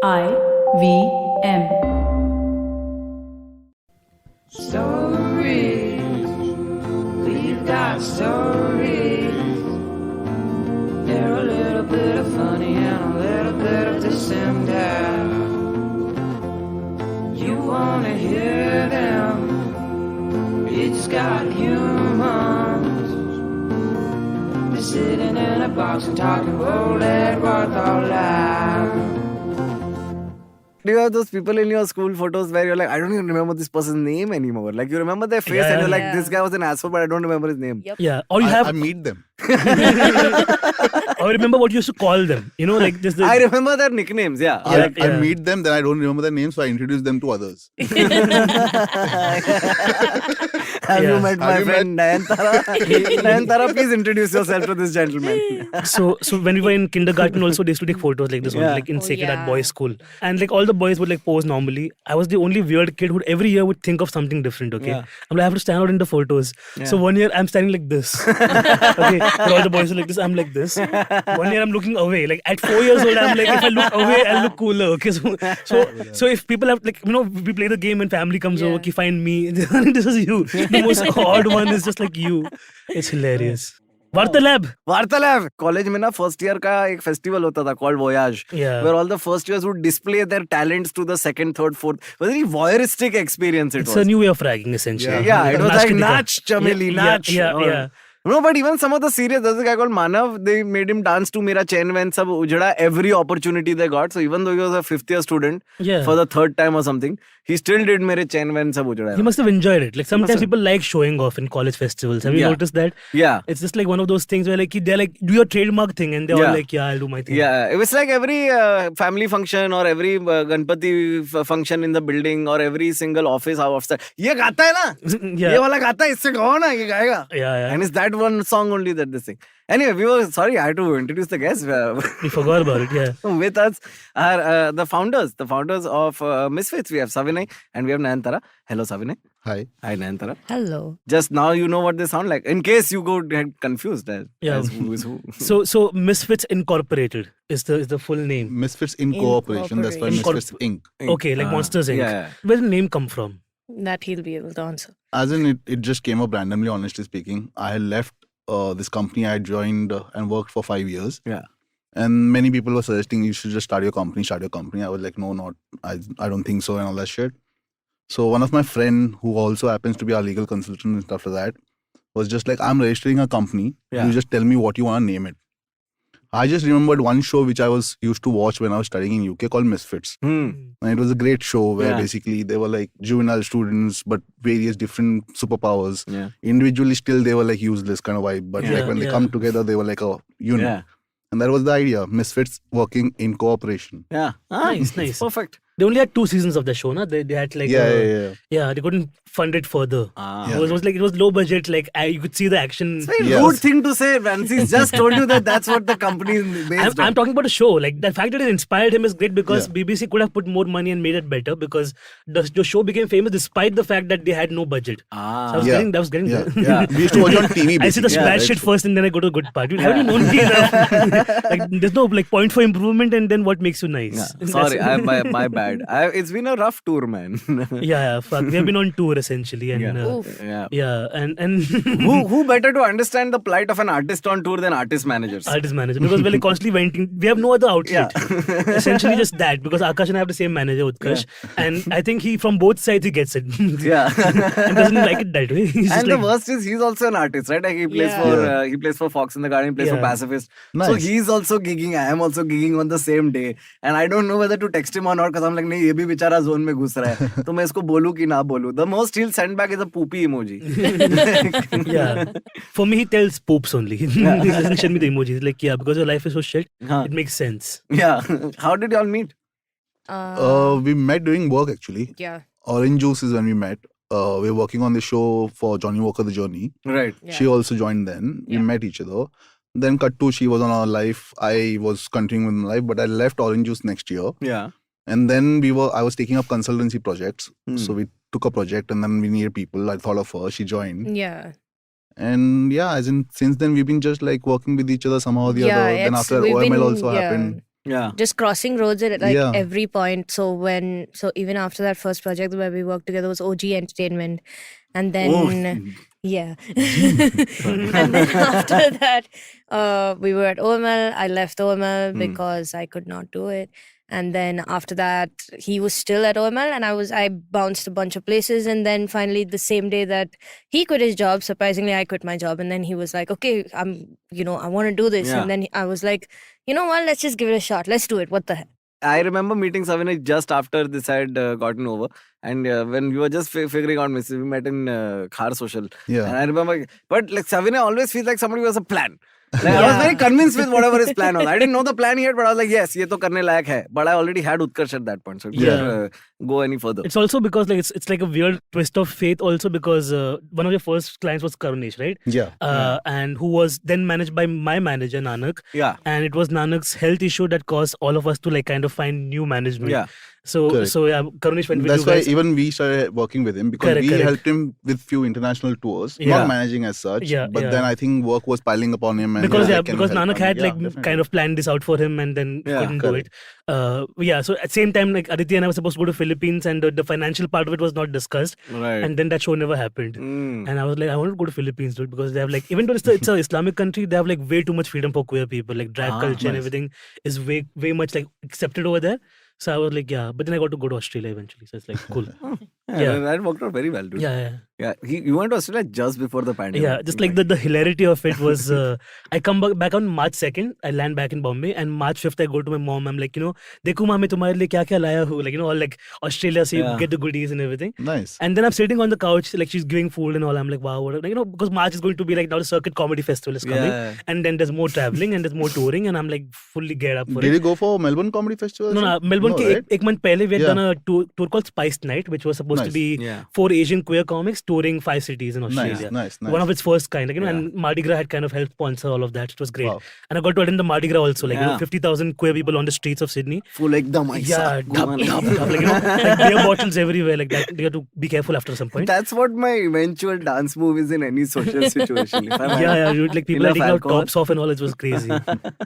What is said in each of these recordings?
IVM. Stories, we've got stories. They're a little bit of funny and a little bit of December. You wanna hear them? It's got humans. They're sitting in a box and talking roll at Varta Lab. Do you have those people in your school photos where you're like, I don't even remember this person's name anymore? Like, you remember their face and you're like, this guy was an asshole, but I don't remember his name. Yep. Yeah, or you have. I meet them. Or remember what you used to call them. You know, like just. I remember their nicknames, yeah. I meet them, then I don't remember their names, so I introduce them to others. Have you met my friend Nayantara? Nayantara, please introduce yourself to this gentleman. So when we were in kindergarten also, they used to take photos like this one, Yeah. like in sacred at yeah. boys' school. And like all the boys would like pose normally. I was the only weird kid who every year would think of something different, okay? Yeah. I'm like, I have to stand out in the photos. Yeah. So one year I'm standing like this. Okay, and all the boys are like this, I'm like this. One year I'm looking away. Like at 4 years old, I'm like, if I look away, I'll look cooler. Okay, so if people have like, you know, we play the game and family comes over, okay, find me. This is you. The most odd one is just like you. It's hilarious. Varta Lab. Varta Lab. College में ना first year का एक festival होता था called Voyage, Yeah. where all the first years would display their talents to the second, third, fourth. It was a very voyeuristic experience. It It's was. a new way of ragging essentially. Yeah, it was like Kritika. Nach, Chameli, Nach. Yeah. No, but even some of the serious, there's a guy called Manav, they made him dance to Mera Chain When Sab Ujada every opportunity they got. So even though he was a fifth year student Yeah. for the third time or something, he still did Mere Chain When Sab Ujada. He must have enjoyed it. Like sometimes people like showing off in college festivals. Have you Yeah. noticed that? Yeah. It's just like one of those things where like they're like, do your trademark thing, and they're Yeah. all like, yeah, I'll do my thing. Yeah, it was like every family function or every Ganpati function in the building or every single office outside. ये गाता है ना? Yeah. ये वाला गाता है, इससे गाओ ना, ये गाएगा. Yeah. And it's that one song only that they sing. Anyway, we were sorry, I had to introduce the guests. We forgot about it. Yeah. With us are the founders of Misfits. We have Savinay and we have Nayantara. Hello, Savinay. Hi. Hi, Nayantara. Hello. Just now you know what they sound like. In case you go get confused as who is who. So Misfits Incorporated is the full name. Misfits in Cooperation. That's why Misfits Inc. Okay, like Monsters Inc. Yeah. Where did the name come from? That he'll be able to answer. As in, it just came up randomly, honestly speaking. I had left this company I joined and worked for 5 years. Yeah. And many people were suggesting you should just start your company. I was like, no, I don't think so and all that shit. So one of my friend who also happens to be our legal consultant and stuff like that was just like, I'm registering a company. Yeah. You just tell me what you want to name it. I just remembered one show which I was used to watch when I was studying in UK called Misfits. And it was a great show where basically they were like juvenile students but various different superpowers. Yeah. Individually still they were like useless kind of vibe. But like when they come together they were like a unit. Yeah. And that was the idea. Misfits working in cooperation. Yeah. Nice. Perfect. They only had 2 seasons of the show, na? They had like Yeah. They couldn't fund it further. Ah. It was like it was low budget. Like you could see the action. It's a very Yes. rude thing to say. Francis just told you that that's what the company is based I'm on. talking about a show. Like the fact that it inspired him is great because BBC could have put more money and made it better because the show became famous despite the fact that they had no budget. So I was getting Yeah. there. Yeah. We used to watch on TV. I see the basically. splash shit first and then I go to the good part. Dude, haven't you known me enough? Like there's no like point for improvement and then what makes you nice. Yeah. Sorry, my bad. It's been a rough tour, man. Yeah, fuck. We have been on tour essentially and and who better to understand the plight of an artist on tour than artist managers? artist manager because we're like constantly venting. We have no other outlet. Essentially just that because Aakash and I have the same manager, Utkarsh, and I think he from both sides he gets it. Yeah. And doesn't like it that way. He's just And the like, worst is he's also an artist, right? Like he plays for Fox in the Garden, he plays for Pacifist. Nice. So he's also gigging. I am also gigging on the same day, and I don't know whether to text him or not because I'm like, नहीं ये भी बेचारा zone में घुस रहा है, तो मैं इसको बोलूं कि ना बोलूं. The most he'll send back is a poopy emoji. yeah. For me, he tells poops only. He doesn't send me the emojis. Like, yeah, because your life is so shit, it makes sense. Yeah. How did y'all meet? We met doing work actually. Yeah. Orange Juice is when we met. We were working on the show for Johnny Walker The Journey. Right. Yeah. She also joined then. We met each other. Then cut to she was on our life. I was continuing with my life, but I left Orange Juice next year. Yeah. And then I was taking up consultancy projects. So we took a project and then we needed people. I thought of her. She joined. Yeah. And yeah, as in since then we've been just like working with each other somehow or the other. Then after OML also happened. Yeah. Just crossing roads at like Yeah. every point. So even after that first project where we worked together was OG Entertainment, and then yeah, and then after that we were at OML. I left OML because I could not do it. And then after that, he was still at OML, and I bounced a bunch of places. And then finally, the same day that he quit his job, surprisingly, I quit my job. And then he was like, "Okay, I want to do this." Yeah. And then I was like, "You know what? Let's just give it a shot. Let's do it. What the heck?" I remember meeting Savinay just after this had gotten over, and when we were just figuring out Misfits, we met in Khar Social. Yeah. And I remember, but like Savinay always feels like somebody who has a plan. Like, I was very convinced with whatever his plan was. I didn't know the plan yet, but I was like, yes, ye to karne layak hai. But I already had Utkarsh at that point, so it couldn't go any further. It's also because like it's like a weird twist of fate also because one of your first clients was Karunesh, right? Yeah. And who was then managed by my manager Nanak. Yeah. And it was Nanak's health issue that caused all of us to like kind of find new management. Yeah. So Correct. so yeah, Karunesh went with That's you why guys. even we started working with him because we Correct. helped him with few international tours, Yeah. not managing as such. Yeah, but yeah. then I think work was piling upon him. And Because like, can you because help? Nanak I mean, had yeah, like definitely. kind of planned this out for him and then Yeah, couldn't do it. correct. So at same time like Aditya and I were supposed to go to Philippines and the financial part of it was not discussed. Right. And then that show never happened. Mm. And I was like, I want to go to Philippines, dude, because they have like, even though it's an Islamic country, they have like way too much freedom for queer people. Like drag culture and nice. everything is way much like accepted over there. So I was like, yeah. But then I got to go to Australia eventually. So it's like cool. Yeah, that worked out very well, dude. Yeah. Yeah, you went to Australia just before the pandemic. Yeah, just like the hilarity of it was, I come back on March 2nd, I land back in Bombay, and March 5th I go to my mom, I'm like, देखो माँ मैं तुम्हारे लिए क्या लाया हूँ, like, all like Australia, so you get the goodies and everything. Nice. And then I'm sitting on the couch, like she's giving food and all, I'm like, wow, what, because March is going to be like now the Circuit Comedy Festival is coming, and then there's more traveling and there's more touring, and I'm like fully geared up for Did it. you go for Melbourne Comedy Festival? No, Melbourne No, ke right? ek month pehle we had Yeah. done a tour called Spiced Night, which was supposed to Nice. be 4 Asian queer comics touring 5 cities in Australia. Nice. One of its first kind, and Mardi Gras had kind of helped sponsor all of that. It was great. Wow. And I got to attend the Mardi Gras also, like 50,000 queer people on the streets of Sydney. Full ekdam Yeah, like beer bottles everywhere, like that. You have to be careful after some point. That's what my eventual dance move is in any social situation. If I'm Yeah, dude, like people are enough taking out alcohol. tops off and all. It was crazy.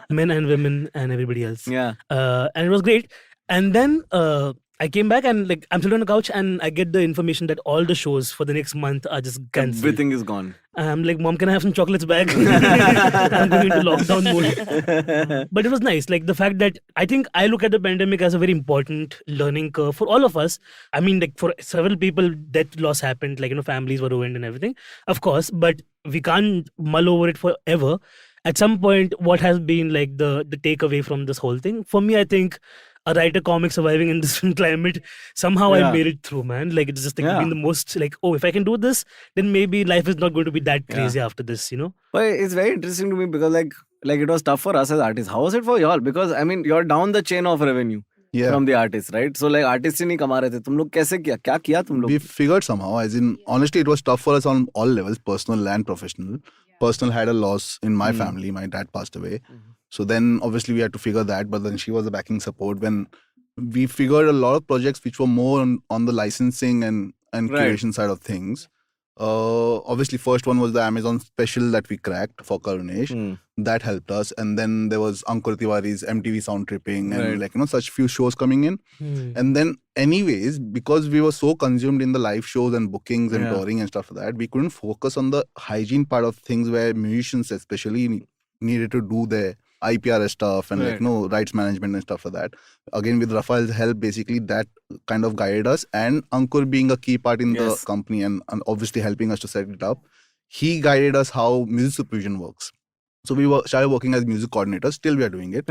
Men and women and everybody else. Yeah. And it was great. And then I came back and like I'm sitting on the couch and I get the information that all the shows for the next month are just cancelled. Everything is gone. I'm like, Mom, can I have some chocolates back? I'm going into lockdown mode. But it was nice. Like the fact that I think I look at the pandemic as a very important learning curve for all of us. I mean, like for several people, death loss happened, like, families were ruined and everything, of course, but we can't mull over it forever. At some point, what has been like the takeaway from this whole thing? For me, I think a writer comic surviving in this climate, somehow I made it through, man. Like it's just like been the most like, oh, if I can do this, then maybe life is not going to be that crazy after this, But it's very interesting to me because like it was tough for us as artists. How was it for y'all? Because I mean, you're down the chain of revenue from the artists, right? So like artists ही नहीं कमा रहे थे. तुम लोग कैसे किया? क्या किया तुम लोग? We figured somehow, as in, honestly, it was tough for us on all levels, personal and professional. Personal had a loss in my family. My dad passed away. So then obviously we had to figure that, but then she was a backing support. When we figured a lot of projects which were more on the licensing and curation side of things. Obviously first one was the Amazon special that we cracked for Karunesh. That helped us. And then there was Ankur Tiwari's MTV Sound Tripping and like, such few shows coming in. And then anyways, because we were so consumed in the live shows and bookings and touring and stuff like that, we couldn't focus on the hygiene part of things where musicians especially needed to do their IPR stuff and like rights management and stuff like that. Again, with Rafael's help, basically that kind of guided us, and Ankur being a key part in the company and obviously helping us to set it up, he guided us how music supervision works. So we started working as music coordinators. Still we are doing it.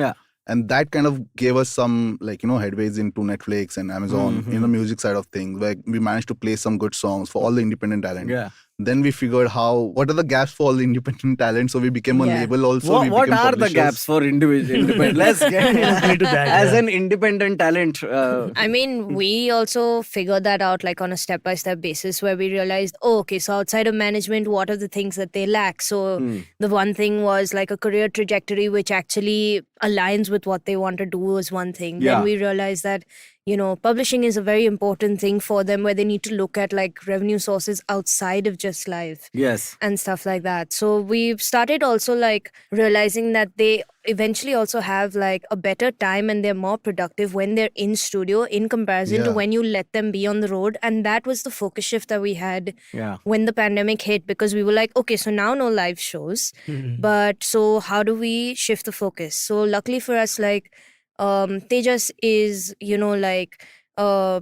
And that kind of gave us some like, headways into Netflix and Amazon in the music side of things, where we managed to play some good songs for all the independent talent. Then we figured what are the gaps for all the independent talent. So we became a label also. What are the gaps for independent? Let's get into that. As an independent talent. I mean, we also figured that out like on a step-by-step basis where we realized, so outside of management, what are the things that they lack? So the one thing was like a career trajectory which actually aligns with what they want to do is one thing. Then we realized that, publishing is a very important thing for them, where they need to look at like revenue sources outside of just live Yes. and stuff like that. So we've started also like realizing that they eventually also have like a better time and they're more productive when they're in studio in comparison to Yeah. when you let them be on the road. And that was the focus shift that we had Yeah. when the pandemic hit, because we were like, okay, so now no live shows, but so how do we shift the focus? So luckily for us, like Tejas is like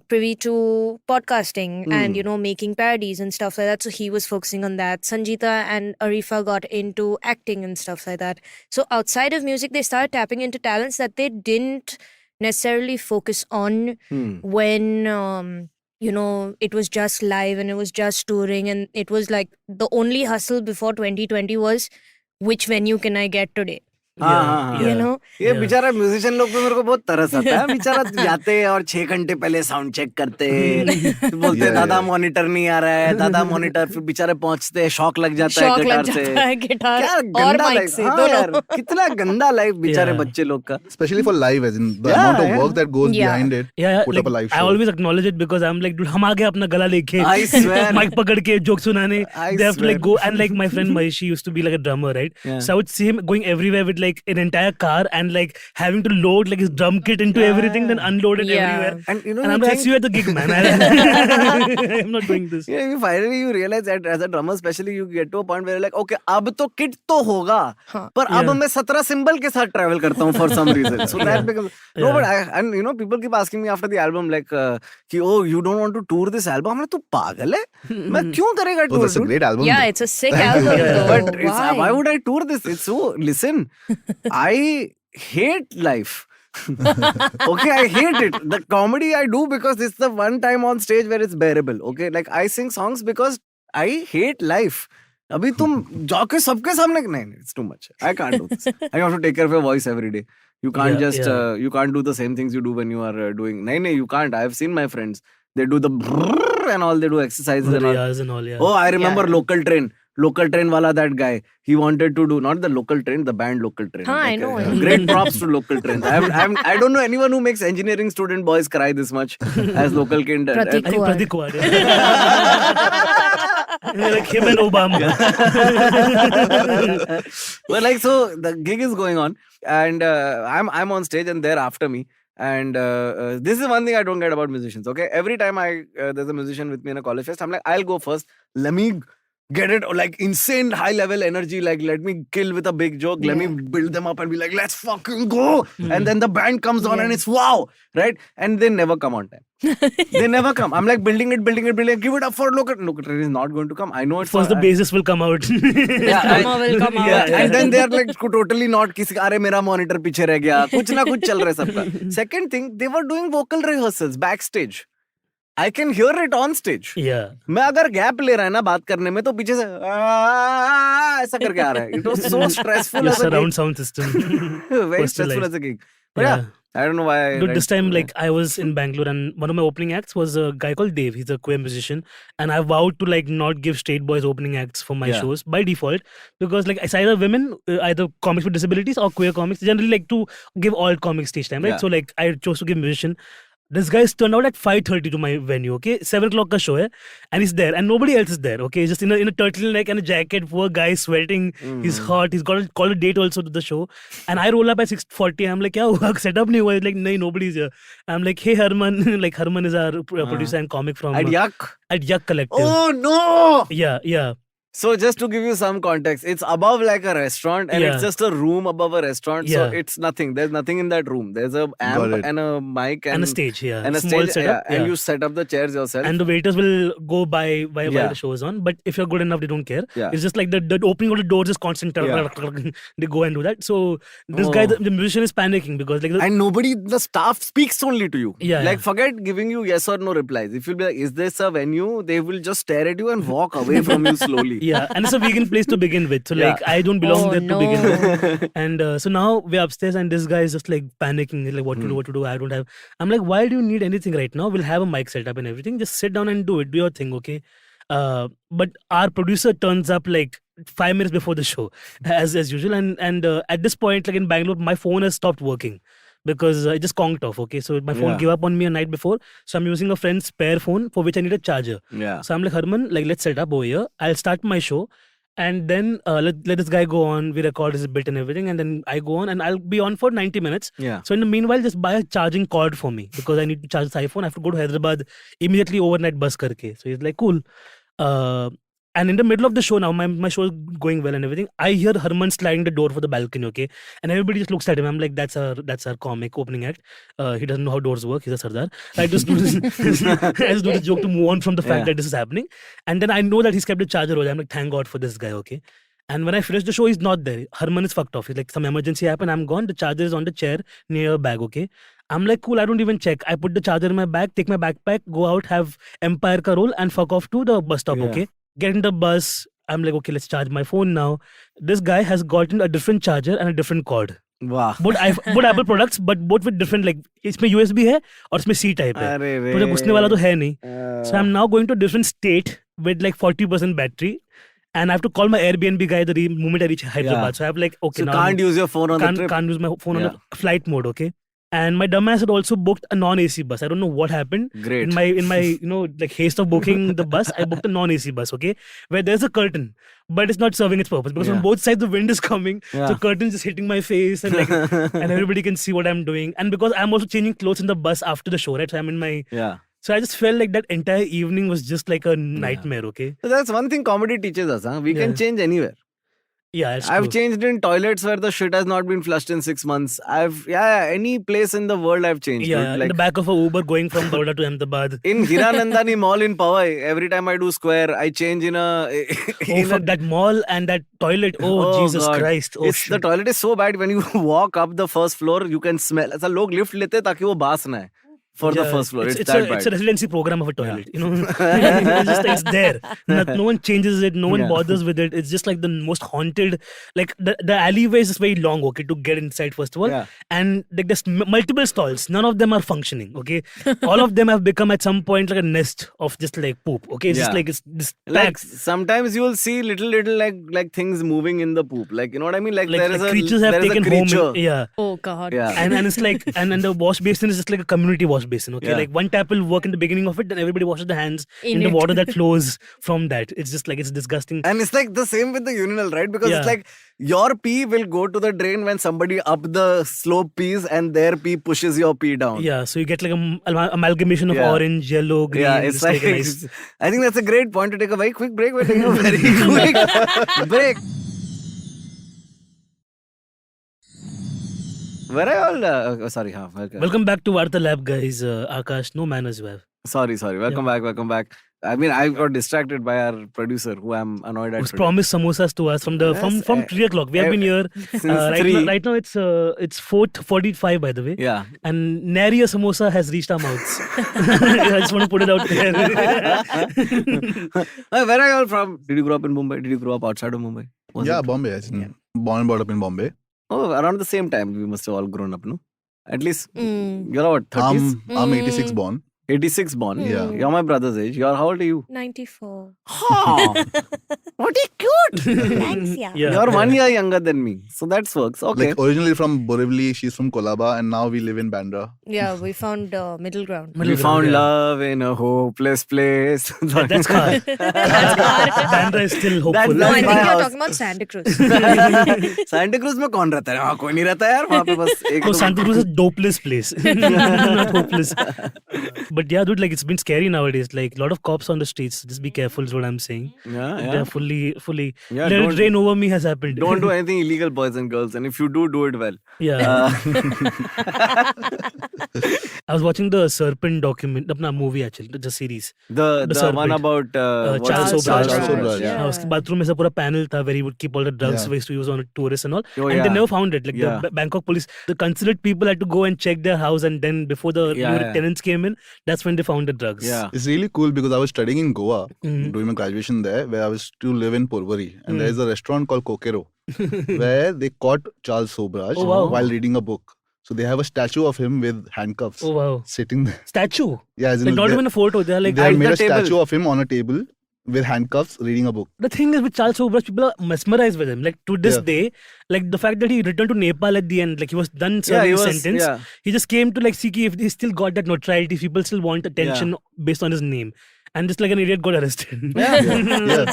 privy to podcasting and making parodies and stuff like that, so he was focusing on that. Sanjita and Arifa got into acting and stuff like that. So outside of music, they started tapping into talents that they didn't necessarily focus on when it was just live and it was just touring, and it was like the only hustle before 2020 was which venue can I get today. हाँ, You know? ये बेचारा musician लोग पे मेरे को बहुत तरस आता है. बेचारा जाते और 6 घंटे पहले साउंड चेक करते, बोलते Yeah, दादा yeah. मॉनिटर नहीं आ रहा है, दादा मॉनिटर, फिर बेचारे पहुंचते, शॉक लग जाता है शौक गिटार लग से. जाता है गिटार क्या और गंदा माइक लाइफ. से हाँ दोनों. यार, कितना गंदा लाइफ बेचारे Yeah. बच्चे लोग का. Especially for live, as in the Yeah, amount of yeah. work that goes Yeah. behind it. Yeah, Put like, up a live I show. always acknowledge it because I'm like, dude, हम आ गए अपना गला लेके, I swear. mic पकड़ के joke सुनाने. I They have to like swear. go, and like my friend Mahesh, he used to be like a drummer, right? Yeah. So I would see him going everywhere with like an entire car and like having to load like his drum kit into everything, then unload it Yeah. everywhere. And you know, And you I'm like, think- I see you at the gig, man. I'm not doing this. Yeah, finally you realize that as a drummer, especially you get to a point where you're like, okay, अब तो kit तो होगा, हाँ. पर अब Yeah. मैं 17 symbol के साथ ट्रैवल करता हूँ for some reason. So that becomes no, Yeah. but and people keep asking me after the album like कि oh you don't want to tour this album. I'm like, तू पागल है? मैं क्यों करेगा Oh, tour? that's a dude? great album. Yeah, though. it's a sick Thank you. album Yeah. though. But why would I tour this? It's so listen, I hate life. Okay, I hate it. The comedy I do because it's the one time on stage where it's bearable. Okay, like I sing songs because I hate life. अभी तुम जाके सबके सामने नहीं, it's too much. I can't do this. I have to take care of your voice every day. You can't Yeah, just you can't do the same things you do when you are doing. No, you can't. I've seen my friends. They do the brrrr and all. They do exercises and all. Riyaz and all, yeah. Oh, I remember Yeah. Local Train. Local Train wala, that guy. He wanted to do not the Local Train, the band Local Train. Huh, I know. Great props to Local Train. I don't know anyone who makes engineering student boys cry this much as Local Train. Pratik I think Kuwar. Pratik Kuwar. Yeah. Like him and Obama. Well, like so, the gig is going on, and I'm on stage, and they're after me. And this is one thing I don't get about musicians. Okay, every time there's a musician with me in a college fest, I'm like, I'll go first. Let me get it like insane high level energy. Like let me kill with a big joke. Let me build them up and be like, let's fucking go. And then the band comes on and it's wow, right? And they never come on time. They never come. I'm like building it. Give it up for Local. Local Train is not going to come. I know it. First, the bassist will come out. Yeah, Drummer will come yeah, out. and then they are like totally not किसी अरे मेरा monitor पीछे रह गया कुछ ना कुछ चल रहा है सबका. Second thing, they were doing vocal rehearsals backstage. I can hear it on stage. Yeah. मैं अगर गैप ले रहा है ना बात करने में तो पीछे से ऐसा करके आ रहा है. It was so stressful. Your as a gig. surround sound system. Very stressful Personalized. as a gig. But yeah, I don't know why. Dude, this time, like, I was in Bangalore and one of my opening acts was a guy called Dave. He's a queer musician. And I vowed to, like, not give straight boys opening acts for my Yeah. shows by default. Because, like, it's either women, either comics with disabilities or queer comics. They generally like to give all comics stage time, right? Yeah. So, like, I chose to give musician. This guy's turned out at 5:30 to my venue, okay? 7 o'clock ka show hai, and he's there, and nobody else is there, okay? Just in a turtleneck and a jacket, poor guy sweating, he's hot, he's got to call a date also to the show. And I roll up at 6:40, I'm like, kya hua? Set up nahi hua? He's like, nahi, nobody's here. I'm like, hey Harman, like Harman is our producer and comic from At Yuck. at Yuck Collective. Oh no! Yeah. So just to give you some context, it's above like a restaurant and Yeah. it's just a room above a restaurant. So Yeah. it's nothing. There's nothing in that room. There's a amp Got it. and a mic And a stage, yeah. and a Small stage, setup, and yeah. you set up the chairs yourself. And the waiters will go by while Yeah. the show is on. But if you're good enough, they don't care. Yeah. It's just like the opening of the doors is constant. Yeah. They go and do that. So this guy, the musician, is panicking because like And nobody, the staff speaks only to you. Yeah, Like yeah. forget giving you yes or no replies. If you'll be like, is this a venue? They will just stare at you and walk away from you slowly. yeah, and it's a vegan place to begin with. So Yeah. like I don't belong Oh, there to begin no. with. And so now we're upstairs and this guy is just like panicking. He's like, what to do? I don't have. I'm like, why do you need anything right now? We'll have a mic set up and everything. Just sit down and do it. Do your thing, okay? But our producer turns up like 5 minutes before the show, as usual. And at this point, like in Bangalore, my phone has stopped working. because it just conked off. Okay, so my phone Yeah. gave up on me a night before, so I'm using a friend's spare phone for which I need a charger. Yeah. So I'm like, Harman, like let's set up over here. I'll start my show, and then let this guy go on. We record his bit and everything, and then I go on, and I'll be on for 90 minutes. Yeah. So in the meanwhile, just buy a charging cord for me because I need to charge this iPhone. I have to go to Hyderabad immediately overnight bus karke. So he's like, cool. And in the middle of the show now, my show is going well and everything. I hear Harman sliding the door for the balcony, okay? And everybody just looks at him. I'm like, that's our comic opening act. He doesn't know how doors work. He's a Sardar. I just do this, I just do this joke to move on from the fact Yeah. that this is happening. And then I know that he's kept the charger over there. I'm like, thank God for this guy, okay? And when I finish the show, he's not there. Harman is fucked off. He's like, some emergency happened. I'm gone. The charger is on the chair near your bag, okay? I'm like, cool, I don't even check. I put the charger in my bag, take my backpack, go out, have Empire ka roll, and fuck off to the bus stop, Yeah. okay? Get in the bus. I'm like, okay, let's charge my phone now. This guy has gotten a different charger and a different cord. Wow. Both Apple products, but both with different, like, इसमें USB है और इसमें C type है. अरे रे. मुझे पूछने वाला तो है नहीं. So I'm now going to a different state with like 40% battery. And I have to call my Airbnb guy the moment I reach Hyderabad. Yeah. So I have like, okay, So now can't use your phone on the trip. can't use my phone on Yeah. the flight mode, okay? And my dumbass had also booked a non-AC bus. I don't know what happened. Great. In my like haste of booking the bus, I booked a non-AC bus, okay? Where there's a curtain, but it's not serving its purpose because Yeah. on both sides the wind is coming. Yeah. So curtain's just hitting my face and like and everybody can see what I'm doing. And because I'm also changing clothes in the bus after the show, right? So I'm in my Yeah. so I just felt like that entire evening was just like a nightmare, okay? So that's one thing comedy teaches us, huh? We can Yeah. change anywhere. Yeah, it's I've true. changed in toilets where the shit has not been flushed in 6 months. Any place in the world I've changed. Yeah, dude. in Like the back of a Uber going from Baroda to Ahmedabad. in Hiranandani Mall in Powai, every time I do square, I change in a. Oh, fuck, that mall and that toilet. Oh, Jesus God. Christ. Oh, It's, the toilet is so bad when you walk up the first floor, you can smell. ऐसा लोग lift लेते ताकि वो बास ना है for the Yeah, first floor. It's it's that a, bad. It's a residency program of a toilet. You know, it's just it's there. No one changes it. No one Yeah. bothers with it. It's just like the most haunted. Like the alleyway is just very long. Okay, to get inside first of all, Yeah. and like there's multiple stalls. None of them are functioning. Okay, all of them have become at some point like a nest of just like poop. Okay, it's just Yeah. like it's just Like packed. sometimes you will see little like things moving in the poop. Like you know what I mean? Like, Like there is the a creatures have there is a taken home. creature. Yeah. Oh God. Yeah. And it's like and the wash basin is just like a community wash basin. Okay, Yeah. like one tap will work in the beginning of it, then everybody washes their hands in In the it. water that flows from that. It's just like it's disgusting. And it's like the same with the urinal, right? Because it's Yeah. like your pee will go to the drain when somebody up the slope pees and their pee pushes your pee down. Yeah, so you get like a amalgamation of Yeah. orange, yellow, green. Yeah, it's just like, a nice. I think that's a great point to take a very quick break. We're taking a very quick break. Where are all? Sorry, welcome. Welcome back to Varta Lab, guys. Akash, no manners you have. Sorry. Welcome back. I mean, I got distracted by our producer, who I'm annoyed at. Who's today. promised samosas to us from Yes, from 3 o'clock. We have been here Since right 3. now. Right now it's 4:45 by the way. Yeah. And nary a samosa has reached our mouths. I just want to put it out there. Where are you all from? Did you grow up in Mumbai? Did you grow up outside of Mumbai? Was Yeah, it- Bombay. Born and brought up in Bombay. Oh, around the same time, we must have all grown up, no? At least, Mm. you're what, 30s? I'm 86 born. 86 born? Yeah. You're my brother's age. How old are you? 94. Oh, what a cute! Thanks, yeah. Yeah. You're 1 year younger than me. So that works. Okay. Like originally from Borivali, she's from Kolaba, and now we live in Bandra. Yeah, we found middle ground. We found love in a hopeless place. That's car. Bandra is still hopeful. No, I That's think my you're house. talking about Santa Cruz. Santa Cruz में कौन रहता है? हाँ, कोई नहीं रहता है यार. वहाँ पे बस एक Oh, दो- Santa Cruz is a dopeless place. Not hopeless. But yeah, dude, like it's been scary nowadays. Like a lot of cops on the streets. Just be careful is what I'm saying. Yeah. They're fully Yeah, let it don't- rain over me has happened. Don't do anything illegal, boys and girls. And if you do it well. Yeah. I was watching the Serpent document, अपना movie actually, the series. The Serpent. one about what's Charles his- Sobraj. Charles Sobraj, Yeah. उसके bathroom में से पूरा panel था where he would keep all the drugs Yeah. we used to use on tourists and all. Oh, And yeah. they never found it. Like Yeah. the Bangkok police, the consulate people had to go and check their house, and then before the Yeah, new yeah. tenants came in, that's when they found the drugs. Yeah. It's really cool because I was studying in Goa, Mhm. doing my graduation there, where I was to live in Porvorim. And Mm. there's a restaurant called Kokero, where they caught Charles Sobraj Oh, wow. while reading a book. So they have a statue of him with handcuffs Oh wow. sitting there. Statue. Yeah, as in Like not they- even a photo. They're like they have at made the a table. statue of him on a table with handcuffs reading a book. The thing is with Charles Sobhraj, people are mesmerized with him. Like to this Yeah. day, like the fact that he returned to Nepal at the end, like he was done serving his sentence. Yeah. He just came to like see if he still got that notoriety, if people still want attention based on his name. And just like an idiot got arrested. Yeah.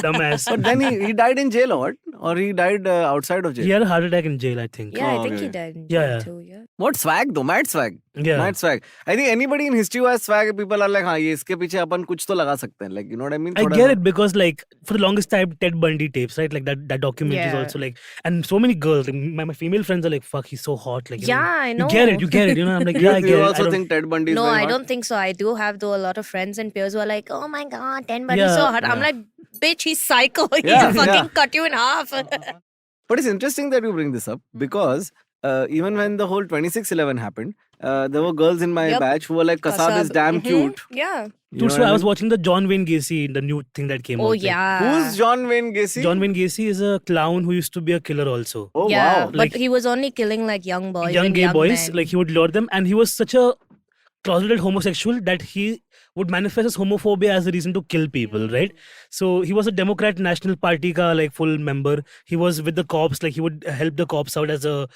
Dumbass. But then he died in jail or what? Or he died outside of jail? He had a heart attack in jail, I think. Yeah, I Oh, think okay. he died in Yeah, jail yeah. too. Yeah. What swag though? Mad swag. Yeah. Mad swag. I think anybody in history who has swag, people are like, हाँ ये इसके पीछे अपन कुछ तो लगा सकते हैं. Like, you know what I mean? I थोड़ा get सा- it because like for the longest time Ted Bundy tapes, right? Like that documentary is Yeah. also like, and so many girls, like, my female friends are like, fuck, he's so hot. Like, you Yeah, know, I know. You get it. You know, I'm like, yeah, I You get it. also think Ted Bundy is No, very I hot? don't think so. I do have though a lot of friends and peers who are like, oh my god, 10 buddies Yeah, so hot. I'm yeah. like, bitch, he's psycho. He'll Yeah, fucking yeah. cut you in half. But it's interesting that you bring this up because even when the whole 26/11 happened, there were girls in my Yep. batch who were like, Kasab is damn Mhm. cute. Yeah. You Dude, know so what I was mean? watching the John Wayne Gacy, the new thing that came out. Oh like, yeah. Who's John Wayne Gacy? John Wayne Gacy is a clown who used to be a killer also. Oh yeah, wow. but Like- he was only killing like young boys, Young and gay young boys, men. like he would lure them, and he was such a closeted homosexual that he would manifest his homophobia as a reason to kill people, right? So he was a Democrat National Party ka like full member. He was with the cops, like he would help the cops out as a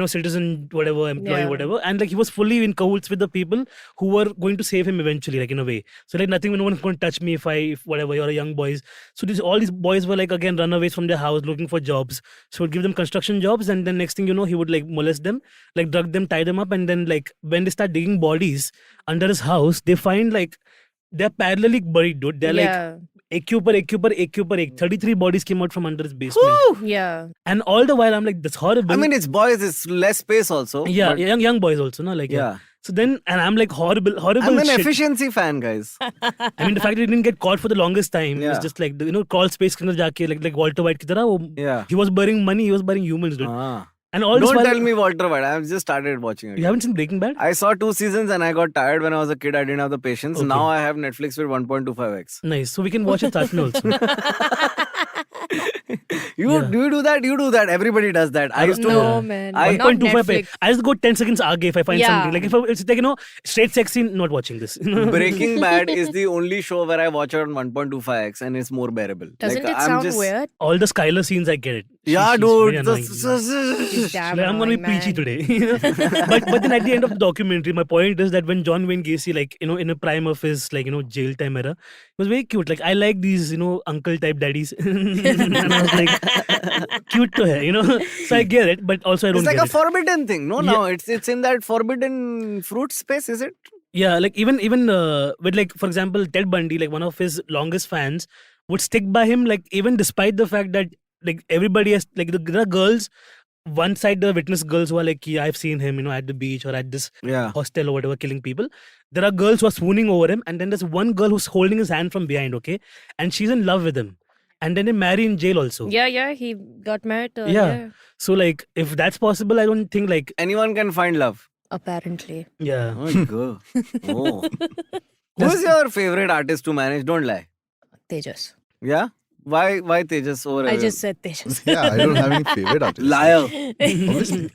citizen, whatever, employee, Yeah. whatever, and like he was fully in cahoots with the people who were going to save him eventually, like in a way. So like nothing, no one's going to touch me if whatever, you're a young boys. So all these boys were like again runaways from their house looking for jobs. So he'd give them construction jobs, and then next thing you know, he would like molest them, like drug them, tie them up, and then like when they start digging bodies under his house, they find like they're parallelly buried, dude. They're yeah. like ek 33 bodies came out from under his basement. Yeah. And all the while I'm like, that's horrible. I mean, it's boys, it's less space also. yeah, but- young boys also, no? Like Yeah. So then, and I'm like horrible I'm an shit. efficiency fan, guys. I mean, the fact that he didn't get caught for the longest time Yeah. was just like, crawl space ke andar jaake, like Walter White ki tarah, Yeah. he was burying money, he was burying humans, dude. Ah. And all this Don't while, tell me Walter White. I've just started watching it. you haven't seen Breaking Bad? I saw 2 seasons and I got tired when I was a kid. I didn't have the patience. Okay. Now I have Netflix with 1.25x. Nice. So we can watch it sath mein also. You Yeah. do you do that? You do that. Everybody does that. I used to. No, man. I- Not 1.25 Netflix. I just go 10 seconds aage if I find Yeah. something. Like if it's like, straight sex scene, not watching this. Breaking Bad is the only show where I watch it on 1.25x and it's more bearable. Doesn't Like, it I'm sound just- weird? All the Skylar scenes, I get it. Yeah, She's dude. very annoying. He's damn Like, I'm gonna be annoying, preachy man. today. but then at the end of the documentary, my point is that when John Wayne Gacy, like, in a prime of his, like, jail time era, he was very cute. Like, I like these, uncle type daddies. And I was like, cute to her, So I get it, but also I don't It's like get a it. forbidden thing. No, now it's in that forbidden fruit space, is it? Yeah, like even with, like, for example, Ted Bundy, like one of his longest fans would stick by him, like, even despite the fact that, like, everybody has, like, there are girls, one side the witness girls who are like, yeah, I've seen him, at the beach or at this Yeah. hostel or whatever, killing people. There are girls who are swooning over him, and then there's one girl who's holding his hand from behind, okay? And she's in love with him. And then they marry in jail also. Yeah, he got married. Yeah. So, like, if that's possible, I don't think, like, Anyone can find love. Apparently. yeah. Oh, go. Oh. Who's your favorite artist to manage? Don't lie. Tejas. Yeah? Why Tejas over I just said Tejas. Yeah, I don't have any favorite artists. liar. Obviously.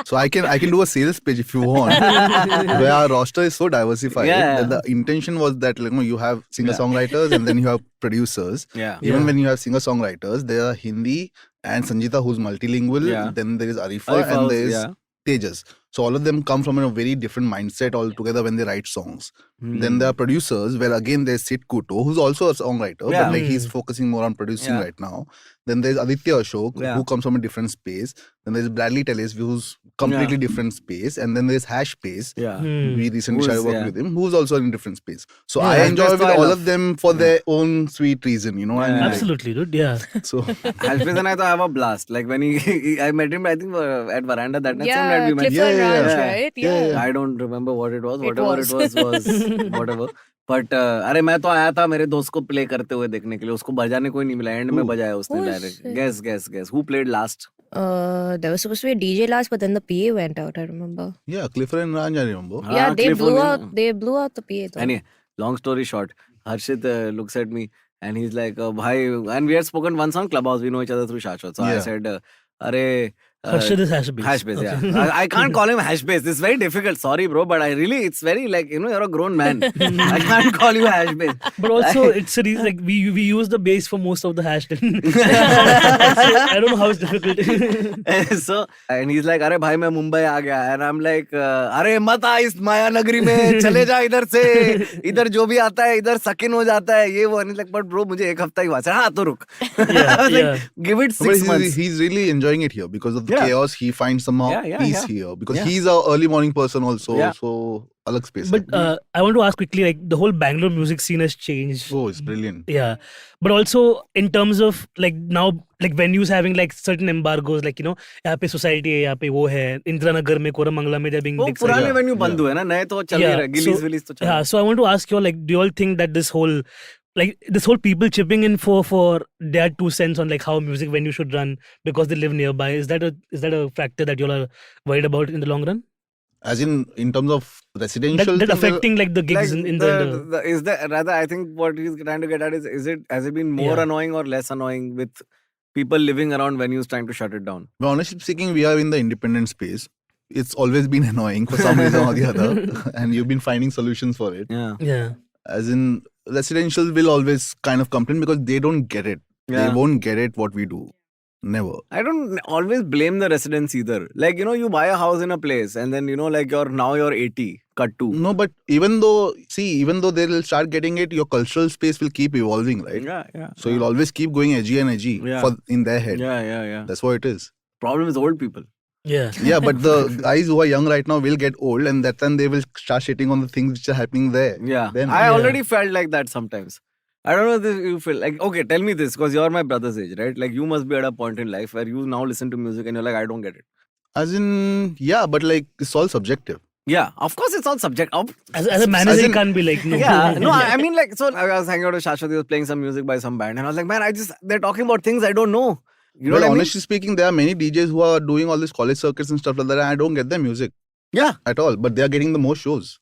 So I can do a sales page if you want, where our roster is so diversified Yeah. that the intention was that you have singer-songwriters and then you have producers. Yeah. Even Yeah. when you have singer-songwriters, there are Hindi and Sanjita who's multilingual. Yeah. Then there is Arifa Arifa, and there is yeah. Tejas. So all of them come from a very different mindset altogether when they write songs. Hmm. Then there are producers where again there's Sid Kuto, who's also a songwriter, Yeah. but like he's focusing more on producing Yeah. right now. Then there's Aditya Ashok, Yeah. who comes from a different space. Then there's Bradley Tellis, who's completely different space. And then there's Hash Pace. Yeah. We recently Who's- started working yeah. with him, who's also in different space. So Yeah, I Hash enjoy Pace with to I all love. of them for their own sweet reason, Yeah. and like, Absolutely, dude. Yeah. so Alfred and I have a blast. Like when I met him, I think at Veranda that night. Same Yeah, night we met. Clifford Yeah, yeah, Ranch, yeah. right? Yeah. I don't remember what it was. It Whatever was. it was whatever. But अरे मैं तो आया था मेरे दोस्त को play करते हुए देखने के लिए. उसको बजाने कोई नहीं मिला. एंड में Who? बजाया उसने Who's direct. it? Guess. Who played last? There was supposed to be a DJ last, but then the PA went out, I remember. yeah, Clifford and Ranj, I remember. Yeah, they Cliff blew O'Neal. out the PA though. Anyway, long story short, Harshit looks at me and he's like, bhai, and we had spoken once on Clubhouse. We know each other through Shashwat. So I Yeah. said, अरे Harshad is hash based. Hash base, Okay. yeah. I can't call him hash base. It's very difficult. Sorry, bro, but it's very like, you're a grown man. I can't call you hash base. But also, it's a reason like we use the base for most of the hash. So, I don't know how it's difficult. So, and he's like, "Arey bhai, मैं मुंबई आ गया," and I'm like, "अरे मत आ इस माया नगरी में, चले जा इधर से, इधर जो भी आता है इधर सकिन हो जाता है ये वो." And he's like, "But bro, मुझे एक हफ्ता ही हुआ." हाँ तो रुक. I was like, give it 6 months. He's really enjoying it here because of the chaos. He finds somehow peace here because he's a early morning person also. Yeah. So alag space. But I want to ask quickly, like the whole Bangalore music scene has changed. Oh, it's brilliant. Yeah, but also in terms of like now, like venues having like certain embargoes, like यहाँ पे society है, यहाँ पे वो है, इंदिरानगर में, कोरमंगला में, they're being वो पुराने venue बंद हुए ना, नए तो चल ही रहे, गिलीज विलीज तो चल रहे. Yeah, so I want to ask you, like, do you all think that this whole people chipping in for their 2 cents on like how music venue should run because they live nearby, is that a factor that you all are worried about in the long run? As in terms of residential, that affecting like the gigs Like in the is that rather? I think what he's trying to get at has it been more annoying or less annoying with people living around venues trying to shut it down? But honestly speaking, we are in the independent space. It's always been annoying for some reason or the other, and you've been finding solutions for it. Yeah. As in residential will always kind of complain because they don't get it. Yeah. They won't get it what we do. Never. I don't always blame the residents either. Like, you buy a house in a place and then, like you're 80, cut to. No, but even though they'll start getting it, your cultural space will keep evolving, right? Yeah. So you'll always keep going edgy and edgy in their head. Yeah. That's what it is. Problem is old people. Yeah. Yeah, but the guys who are young right now will get old and that time they will start shitting on the things which are happening there. Yeah. Then, I already felt like that sometimes. I don't know if you feel like, okay, tell me this, because you're my brother's age, right? Like you must be at a point in life where you now listen to music and you're like, I don't get it. As in, yeah, but like it's all subjective. Yeah, of course it's all subjective. As a manager, you can't be like, no. Yeah, no, I mean like, so I was hanging out with Shashwat, he was playing some music by some band and I was like, man, they're talking about things I don't know. You know Well, what I mean? honestly speaking, there are many DJs who are doing all these college circuits and stuff like that and I don't get their music. Yeah. At all, but they are getting the most shows.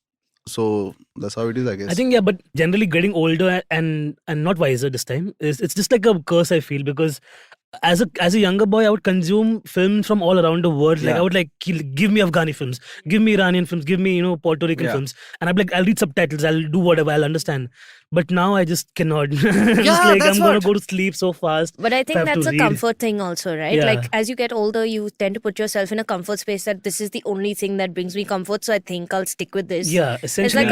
So that's how it is, I guess. I think but generally getting older and not wiser this time it's just like a curse, I feel, because as a younger boy I would consume films from all around the world. Like I would like give me Afghani films, give me Iranian films, give me Puerto Rican films, and I'm like I'll read subtitles, I'll do whatever, I'll understand. But now I just cannot. I'm gonna go to sleep so fast. But I think have to that's a read. comfort thing also, right? Yeah. Like as you get older, you tend to put yourself in a comfort space that this is the only thing that brings me comfort. So I think I'll stick with this. Yeah, essentially.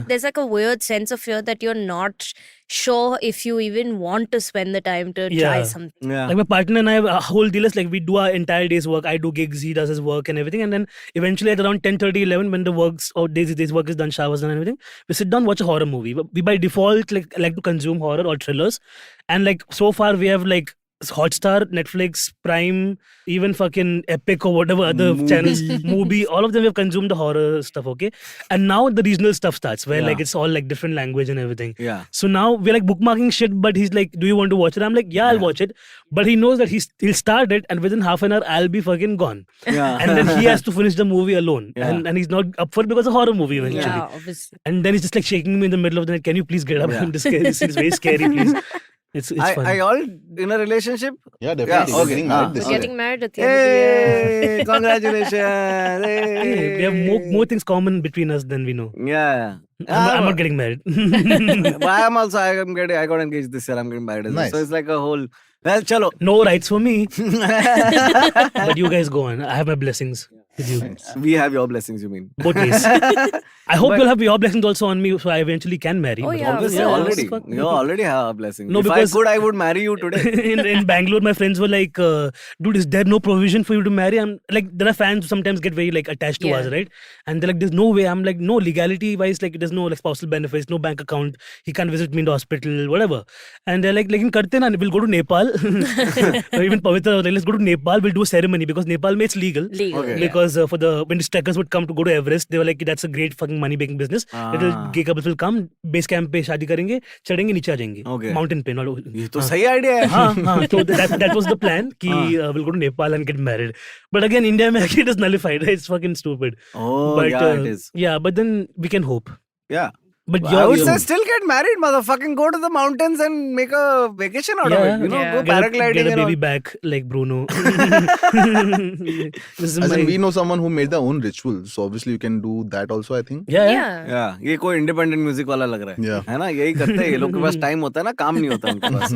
There's like a weird sense of fear that you're not sure if you even want to spend the time to try something. Yeah. Like my partner and I have a whole deal is like we do our entire day's work. I do gigs, he does his work and everything, and then eventually at around 10:30, 11 when the day's work is done, showers done and everything, we sit down, watch a horror movie. We by default like to consume horror or thrillers, and like so far we have like Hotstar, Netflix, Prime, even fucking Epic or whatever other channels, Movie, all of them have consumed the horror stuff, okay? And now the regional stuff starts where like it's all like different language and everything. Yeah. So now we're like bookmarking shit, but he's like, do you want to watch it? I'm like, yeah, I'll watch it. But he knows that he'll start it and within half an hour I'll be fucking gone. Yeah. And then he has to finish the movie alone. Yeah. And he's not up for it because it's a horror movie eventually. Yeah, obviously. And then he's just like shaking me in the middle of the night. Can you please get up? This is very scary, please. It's fun. Are you all in a relationship? Yeah, definitely. Yeah, okay. Getting married this We're year. getting married at the end of the year. Hey, congratulations. Hey, we have more things common between us than we know. Yeah. I'm not getting married. But I got engaged this year. I'm getting married. Nice. So it's like a whole, well, chalo. No rights for me. But you guys go on. I have my blessings with you. We have your blessings, you mean? Both ways. I hope you'll have your blessings also on me so I eventually can marry. Oh, But yeah. Obviously, Yeah, already. fuck me. You already have a blessing. No, if because- I could, I would marry you today. in Bangalore, my friends were like, dude, is there no provision for you to marry? I'm like, there are fans who sometimes get very like attached to us, right? And they're like, there's no way. I'm like, no, legality wise, like there's no like spousal benefits, no bank account. He can't visit me in the hospital, whatever. And they're like, karte na, we'll go to Nepal. Or even Pavitra was like, let's go to Nepal, we'll do a ceremony because Nepal it's legal. Legal. Okay. Because when the trekkers would come to go to Everest, they were like, that's a great fucking money making business. Little gay couples will come, base camp पे शादी करेंगे, चढ़ेंगे नीचे आ जाएंगे. Okay. Mountain पे. Not, ये तो सही idea है. हाँ. So that was the plan कि we'll go to Nepal and get married. But again, India में actually it is nullified. It's fucking stupid. Oh, But, yeah, it is. Yeah, but then we can hope. Yeah. But I would you're say still get married, motherfucking go to the mountains and make a vacation out of Yeah. it. You know, Yeah. go get paragliding a and all. baby back like Bruno. This is As in, my we know someone who made their own rituals, so obviously you can do that also, I think. yeah. Yeah, ये कोई independent music वाला लग रहा है Yeah. है ना यही करते हैं ये लोग के पास टाइम होता है ना काम नहीं होता उनके पास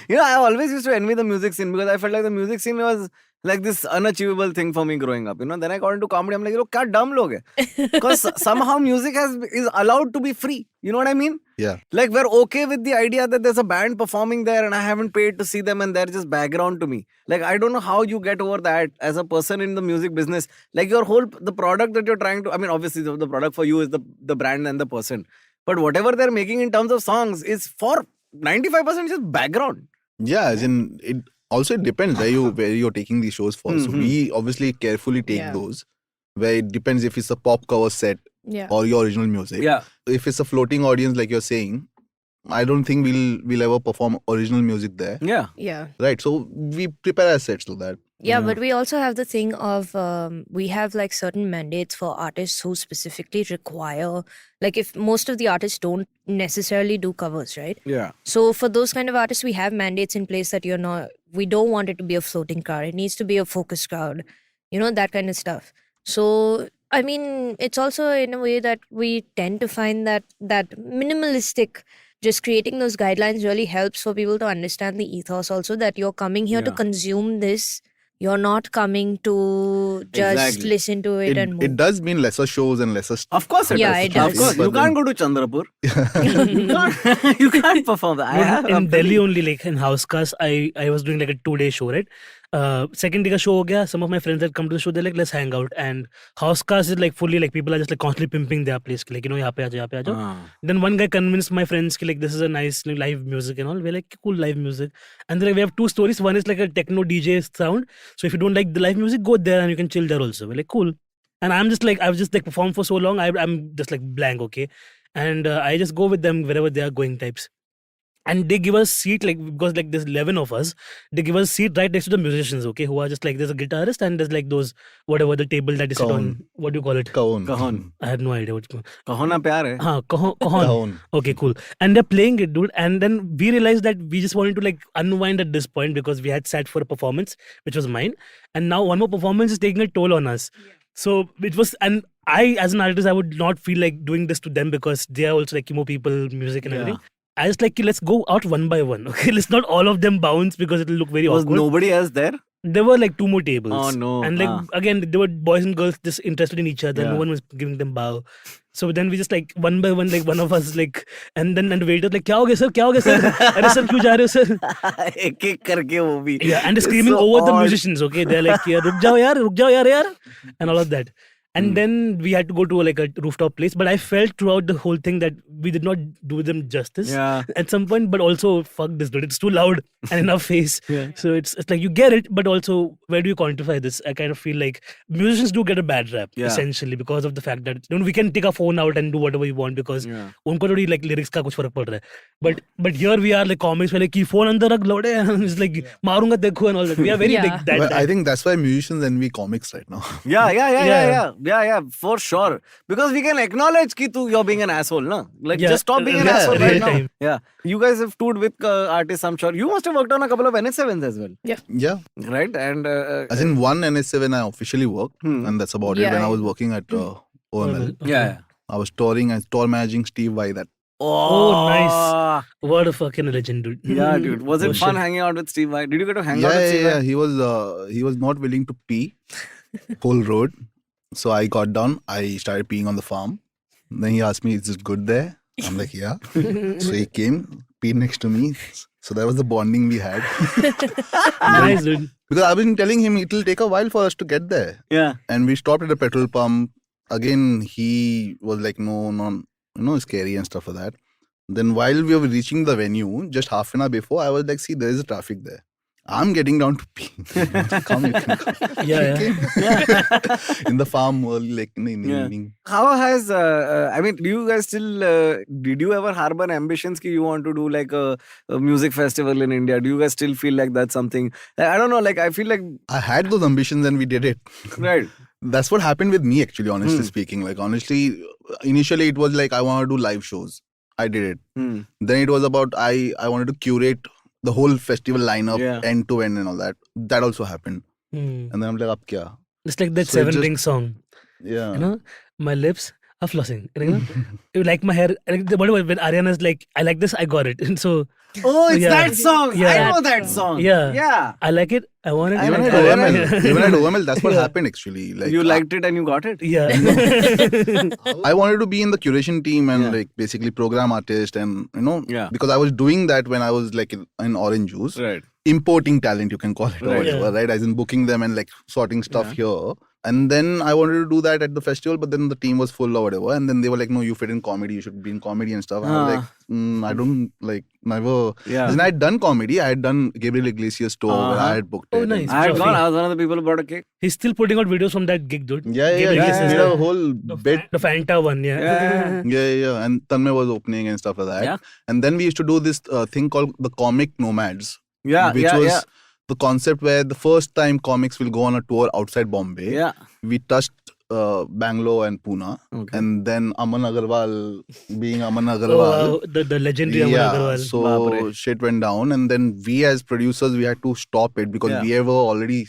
You know, I always used to envy the music scene because I felt like the music scene was like this unachievable thing for me growing up. You know, then I got into comedy. I'm like, लोग क्या dumb लोग हैं because somehow music is allowed to be free. You know what I mean? Yeah. Like we're okay with the idea that there's a band performing there and I haven't paid to see them and they're just background to me. Like I don't know how you get over that as a person in the music business. Like your whole the product that you're trying to. I mean, obviously the product for you is the brand and the person. But whatever they're making in terms of songs is for 95% just background. Yeah, as in it also it depends where you're taking these shows for. So we obviously carefully take Yeah. those where it depends if it's a pop cover set Yeah. or your original music. Yeah. If it's a floating audience like you're saying, I don't think we'll ever perform original music there. Yeah. Yeah. Right. So we prepare our sets to that. Yeah, but we also have the thing of we have like certain mandates for artists who specifically require, like if most of the artists don't necessarily do covers, right? Yeah. So for those kind of artists, we have mandates in place that we don't want it to be a floating crowd. It needs to be a focused crowd, you know, that kind of stuff. So, I mean, it's also in a way that we tend to find that minimalistic, just creating those guidelines really helps for people to understand the ethos also that you're coming here to Yeah. consume this. You're not coming to just Exactly. listen to it and move. It does mean lesser shows and lesser stuff. Of course it Yeah, does. it does. Of course. You But can't go to Chandrapur. you can't perform that. I have in Delhi only, like in Housecast, I was doing like a 2-day show, right? Second day ka show ho gaya, some of my friends had come to the show, they're like, let's hang out. And Housecast is like fully like people are just like constantly pimping their place, like, you know, yahan pe aaja. Then one guy convinced my friends ki, like this is a nice live music and all. We're like, cool live music. And then like, we have two stories. One is like a techno DJ sound. So if you don't like the live music, go there and you can chill there also. We're like, cool. And I'm just like, I've just like performed for so long. I'm just like blank, okay. And I just go with them wherever they are going types. And they give us seat, like, because like there's 11 of us, they give us seat right next to the musicians, okay, who are just like, there's a guitarist and there's like those, whatever, the table that you sit on. What do you call it? Kaon. I had no idea what it's called. Kaho na pyar hai. Kahon. Kaon. Okay, cool. And they're playing it, dude. And then we realized that we just wanted to like unwind at this point because we had sat for a performance, which was mine. And now one more performance is taking a toll on us. So it was, and I, as an artist, I would not feel like doing this to them because they are also like emo people, music and everything. I was like, let's go out one by one. Okay, let's not all of them bounce because it'll look very Was awkward. nobody else there? There were like 2 more tables. Oh, no. And like again, there were boys and girls just interested in each other. Yeah. No one was giving them bow. So then we just like one by one, like one of us like, and then and the waiter like, kya ho gaya sir? Kya ho gaya sir? Arey sir, kyun ja rahe ho sir? Ek karke wo bhi. Yeah, and It's screaming so over the odd. musicians. Okay, they're like, yeah, ruk jao yaar, and all of that. And then we had to go to like a rooftop place. But I felt throughout the whole thing that we did not do them justice Yeah. at some point. But also, fuck this, dude. It's too loud and in our face. So it's like you get it, but also where do you quantify this? I kind of feel like musicians do get a bad rap essentially because of the fact that we can take our phone out and do whatever we want because unko thodi like lyrics ka kuch farak pad raha hai. But here we are like comics where like ki phone andar rakh lode and it's like marunga dekho and all that. We are very like that. But I think that's why musicians envy comics right now. Yeah, for sure. Because we can acknowledge ki you're being an asshole, na? Like just stop being an asshole right now. time. Yeah. You guys have toured with artists, I'm sure. You must have worked on a couple of NS7s as well. Yeah. Right? And As in one NS7 I officially worked and that's about it. When I was working at OML. yeah. I was touring and tour managing Steve Vai that. Oh, nice. What a fucking legend, dude. Yeah, dude. Was it Oh, fun shit. hanging out with Steve Vai? Did you get to hang out with Steve Yeah. Vai? He was not willing to pee whole road. So I got down. I started peeing on the farm. Then he asked me, "Is it good there?" I'm like, "Yeah." So he came, peed next to me. So that was the bonding we had. Nice, dude. Because I've been telling him it'll take a while for us to get there. Yeah. And we stopped at a petrol pump. Again, he was like, no, scary and stuff like that. Then while we were reaching the venue, just half an hour before, I was like, see, there is a traffic there. I'm getting down to pee. Come, you can come. Yeah. He came in the farm early, like in the evening. How has, I mean, do you guys still, did you ever harbor ambitions ki you want to do like a music festival in India? Do you guys still feel like that's something? I don't know, like I feel like. I had those ambitions and we did it. Right. That's what happened with me actually, honestly speaking. Like honestly, initially it was like I want to do live shows. I did it. Hmm. Then it was about I wanted to curate the whole festival lineup end to end and all that. That also happened. And then I'm like, ab kya? It's like that So it Seven just- Ring song. Yeah. You know, my lips are flossing. You know, you like my hair. Like, whatever. When Ariana's like, I like this, I got it. And so Oh, it's Yeah. that song. Yeah. I know that song. Yeah. Yeah. I like it. I want it. I Even like at it. OML, even at OML, that's what Yeah. happened actually. Like You liked it and you got it. Yeah. I wanted to be in the curation team and Yeah. like basically program artist and Yeah. because I was doing that when I was like in Orange Juice, Right. importing talent you can call it or Right. whatever, Yeah. right? As in booking them and like sorting stuff here. And then I wanted to do that at the festival, but then the team was full or whatever. And then they were like, no, you fit in comedy, you should be in comedy and stuff. And I was like, I don't like never. Yeah. Then I had done comedy. I had done Gabriel Iglesias tour where I had booked Oh, it. nice. I had Trophy. gone. I was one of the people who bought a cake. He's still putting out videos from that gig, dude. Yeah, Gabriel yeah. Iglesias, He yeah. made a whole bit. The Fanta one, yeah. Yeah. Yeah. And Tanmay was opening and stuff like that. Yeah. And then we used to do this thing called the Comic Nomads. Yeah. Which yeah. was Yeah. the concept where the first time comics will go on a tour outside Bombay. Yeah. We touched Bangalore and Pune. Okay. And then Aman Agarwal, being Aman Oh, Agarwal. wow. The legendary Aman Yeah, Agarwal. so Baapre. shit went down, and then we as producers we had to stop it because Yeah. we were already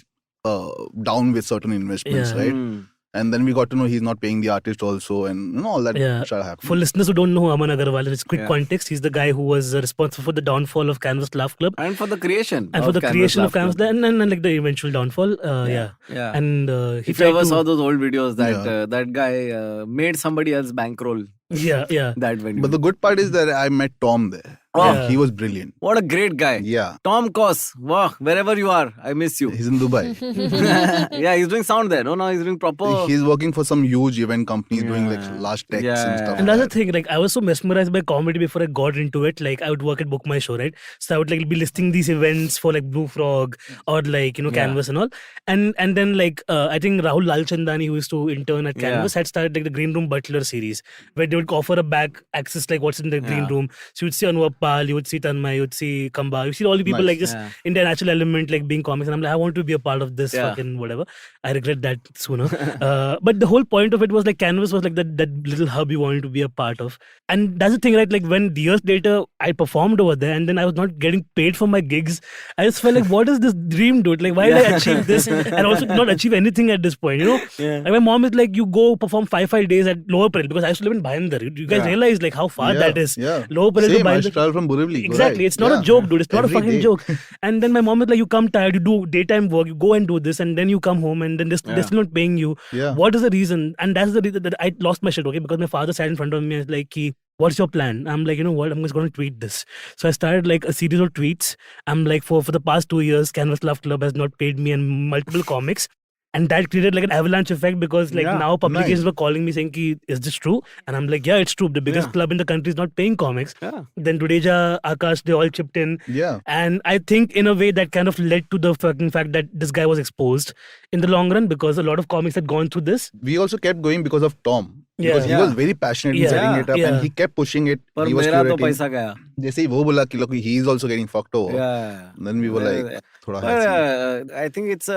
down with certain investments, Yeah. right? Hmm. And then we got to know he's not paying the artist also, and all that Yeah. started happening. For listeners who don't know who Aman Agarwal is, quick Yeah. context, he's the guy who was responsible for the downfall of Canvas Laugh Club And for the creation. and for the Canvas creation Laugh of Canvas Club. and like the eventual downfall. Yeah. Yeah. And he If you tried ever to, saw those old videos that Yeah. that guy made somebody else bankroll yeah. that venue. But the good part is that I met Tom there. Oh. Yeah. He was brilliant. What a great guy. Yeah, Tom Kos. Wow, wherever you are, I miss you. he's in Dubai. Yeah, he's doing sound there. No, he's doing proper. He's working for some huge event companies doing like Yeah. large techs Yeah. and stuff. And like that's the that. thing, like I was so mesmerized by comedy before I got into it. Like I would work at Book My Show, right? So I would like be listing these events for like Blue Frog or like Yeah. Canvas and all. And then like I think Rahul Lalchandani, who used to intern at Yeah. Canvas, had started like the Green Room Butler series, where they would offer a back access like what's in the green Yeah. room. So you'd see Anup Pal, you would see Tanmay, you would see Kamba, you see all the people Nice. like just Yeah. in their natural element, like being comics. And I'm like, I want to be a part of this Yeah. fucking whatever. I regret that sooner. But the whole point of it was like Canvas was like that little hub you wanted to be a part of. And that's the thing, right? Like when years later I performed over there and then I was not getting paid for my gigs, I just felt like, what is this dream, dude? Like, why did I achieve this and also not achieve anything at this point, you know? Yeah. Like my mom is like, you go perform 5 days at Lower Parel because I used to live in Bhayandar. You guys Yeah. realize like how far Yeah, that is. Yeah. Lower Parel to Same, I Bhayandar. travel from Borivali. go Exactly. right. It's not Yeah. a joke, dude. It's not a Every fucking day. joke. And then my mom is like, you come tired, you do daytime work, you go and do this, and then you come home and then they're still not paying you. Yeah. What is the reason? And that's the reason that I lost my shit, okay? Because my father sat in front of me and was like, what's your plan? I'm like, you know what? I'm just going to tweet this. So I started like a series of tweets. I'm like, for the past 2 years, Canvas Laugh Club has not paid me and multiple comics. And that created like an avalanche effect because like Yeah, now publications nice. were calling me saying, is this true? And I'm like, yeah, it's true. The biggest Yeah. club in the country is not paying comics. Yeah. Then Dudeja, Aakash, they all chipped in. Yeah. And I think in a way that kind of led to the fucking fact that this guy was exposed in the long run because a lot of comics had gone through this. We also kept going because of Tom. Because he Yeah. was very passionate in Yeah. setting it up Yeah. and he kept pushing it. पर He was मेरा तो curating. पैसा गया. जैसे ही वो बोला कि look, he is also getting fucked over. Yeah. Then we were like, thoda But, hasi. I think it's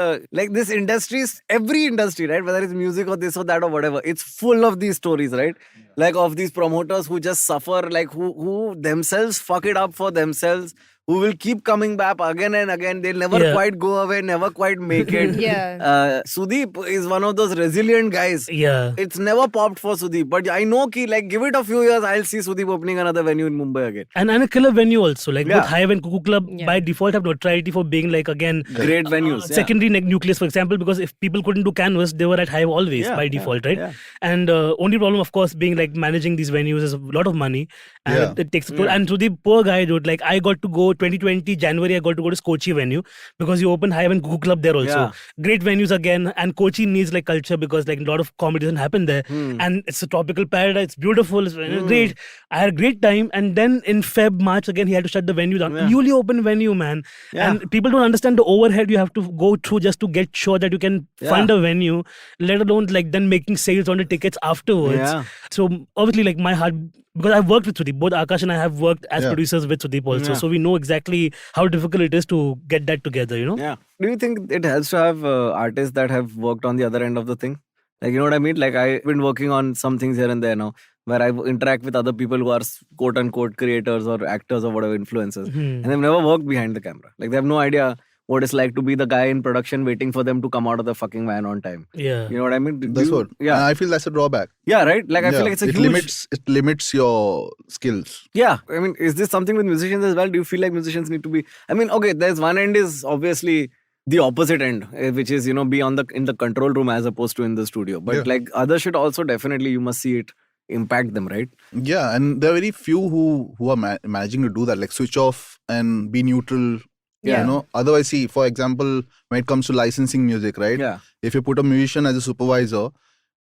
like this industry is every industry, right? Whether it's music or this or that or whatever, it's full of these stories, right? Like of these promoters who just suffer, like who themselves fuck it up for themselves, who will keep coming back again and again. They'll never Yeah. quite go away, never quite make it. Yeah. Sudeep is one of those resilient guys. Yeah. It's never popped for Sudeep, but I know ki like give it a few years, I'll see Sudeep opening another venue in Mumbai again. And a killer venue also. Like Yeah. both Hive and Cuckoo Club Yeah. by default have notoriety for being like again Great venues. Yeah. secondary nucleus, for example, because if people couldn't do Canvas, they were at Hive always Yeah, by yeah, default, right? yeah. And only problem, of course, being like managing these venues is a lot of money and Yeah. it takes a toll. And to the poor guy, dude, like I got to go 2020 January, I got to go to Kochi venue because you open Hive and Cuckoo Club there also. Yeah. Great venues again, and Kochi needs like culture because like a lot of comedy doesn't happen there, and it's a tropical paradise. It's beautiful. It's great. I had a great time, and then in March again, he had to shut the venue down. Yeah. Newly open venue, man. Yeah. And people don't understand the overhead you have to go through just to get sure that you can Yeah. fund a venue, let alone like then making sales on the tickets afterwards. Yeah. So obviously, like my heart, because I've worked with Sudeep, both Aakash and I have worked as Yeah. producers with Sudeep also. Yeah. So we know exactly how difficult it is to get that together, you know? Yeah. Do you think it helps to have artists that have worked on the other end of the thing? Like, you know what I mean? Like, I've been working on some things here and there now where I interact with other people who are quote unquote creators or actors or whatever influencers. And they've never worked behind the camera. Like, they have no idea what it's like to be the guy in production waiting for them to come out of the fucking van on time. Yeah. You know what I mean? That's what. Yeah. And I feel that's a drawback. Yeah, right? Like, I feel Yeah, like it's a it huge... limits your skills. Yeah. I mean, is this something with musicians as well? Do you feel like musicians need to be... I mean, okay, there's one end is obviously the opposite end, which is, you know, be in the control room as opposed to in the studio. But like other shit also definitely you must see it impact them, right? Yeah, and there are very few who are managing to do that, like switch off and be neutral. Yeah. You know, otherwise, see, for example, when it comes to licensing music, right? Yeah. If you put a musician as a supervisor,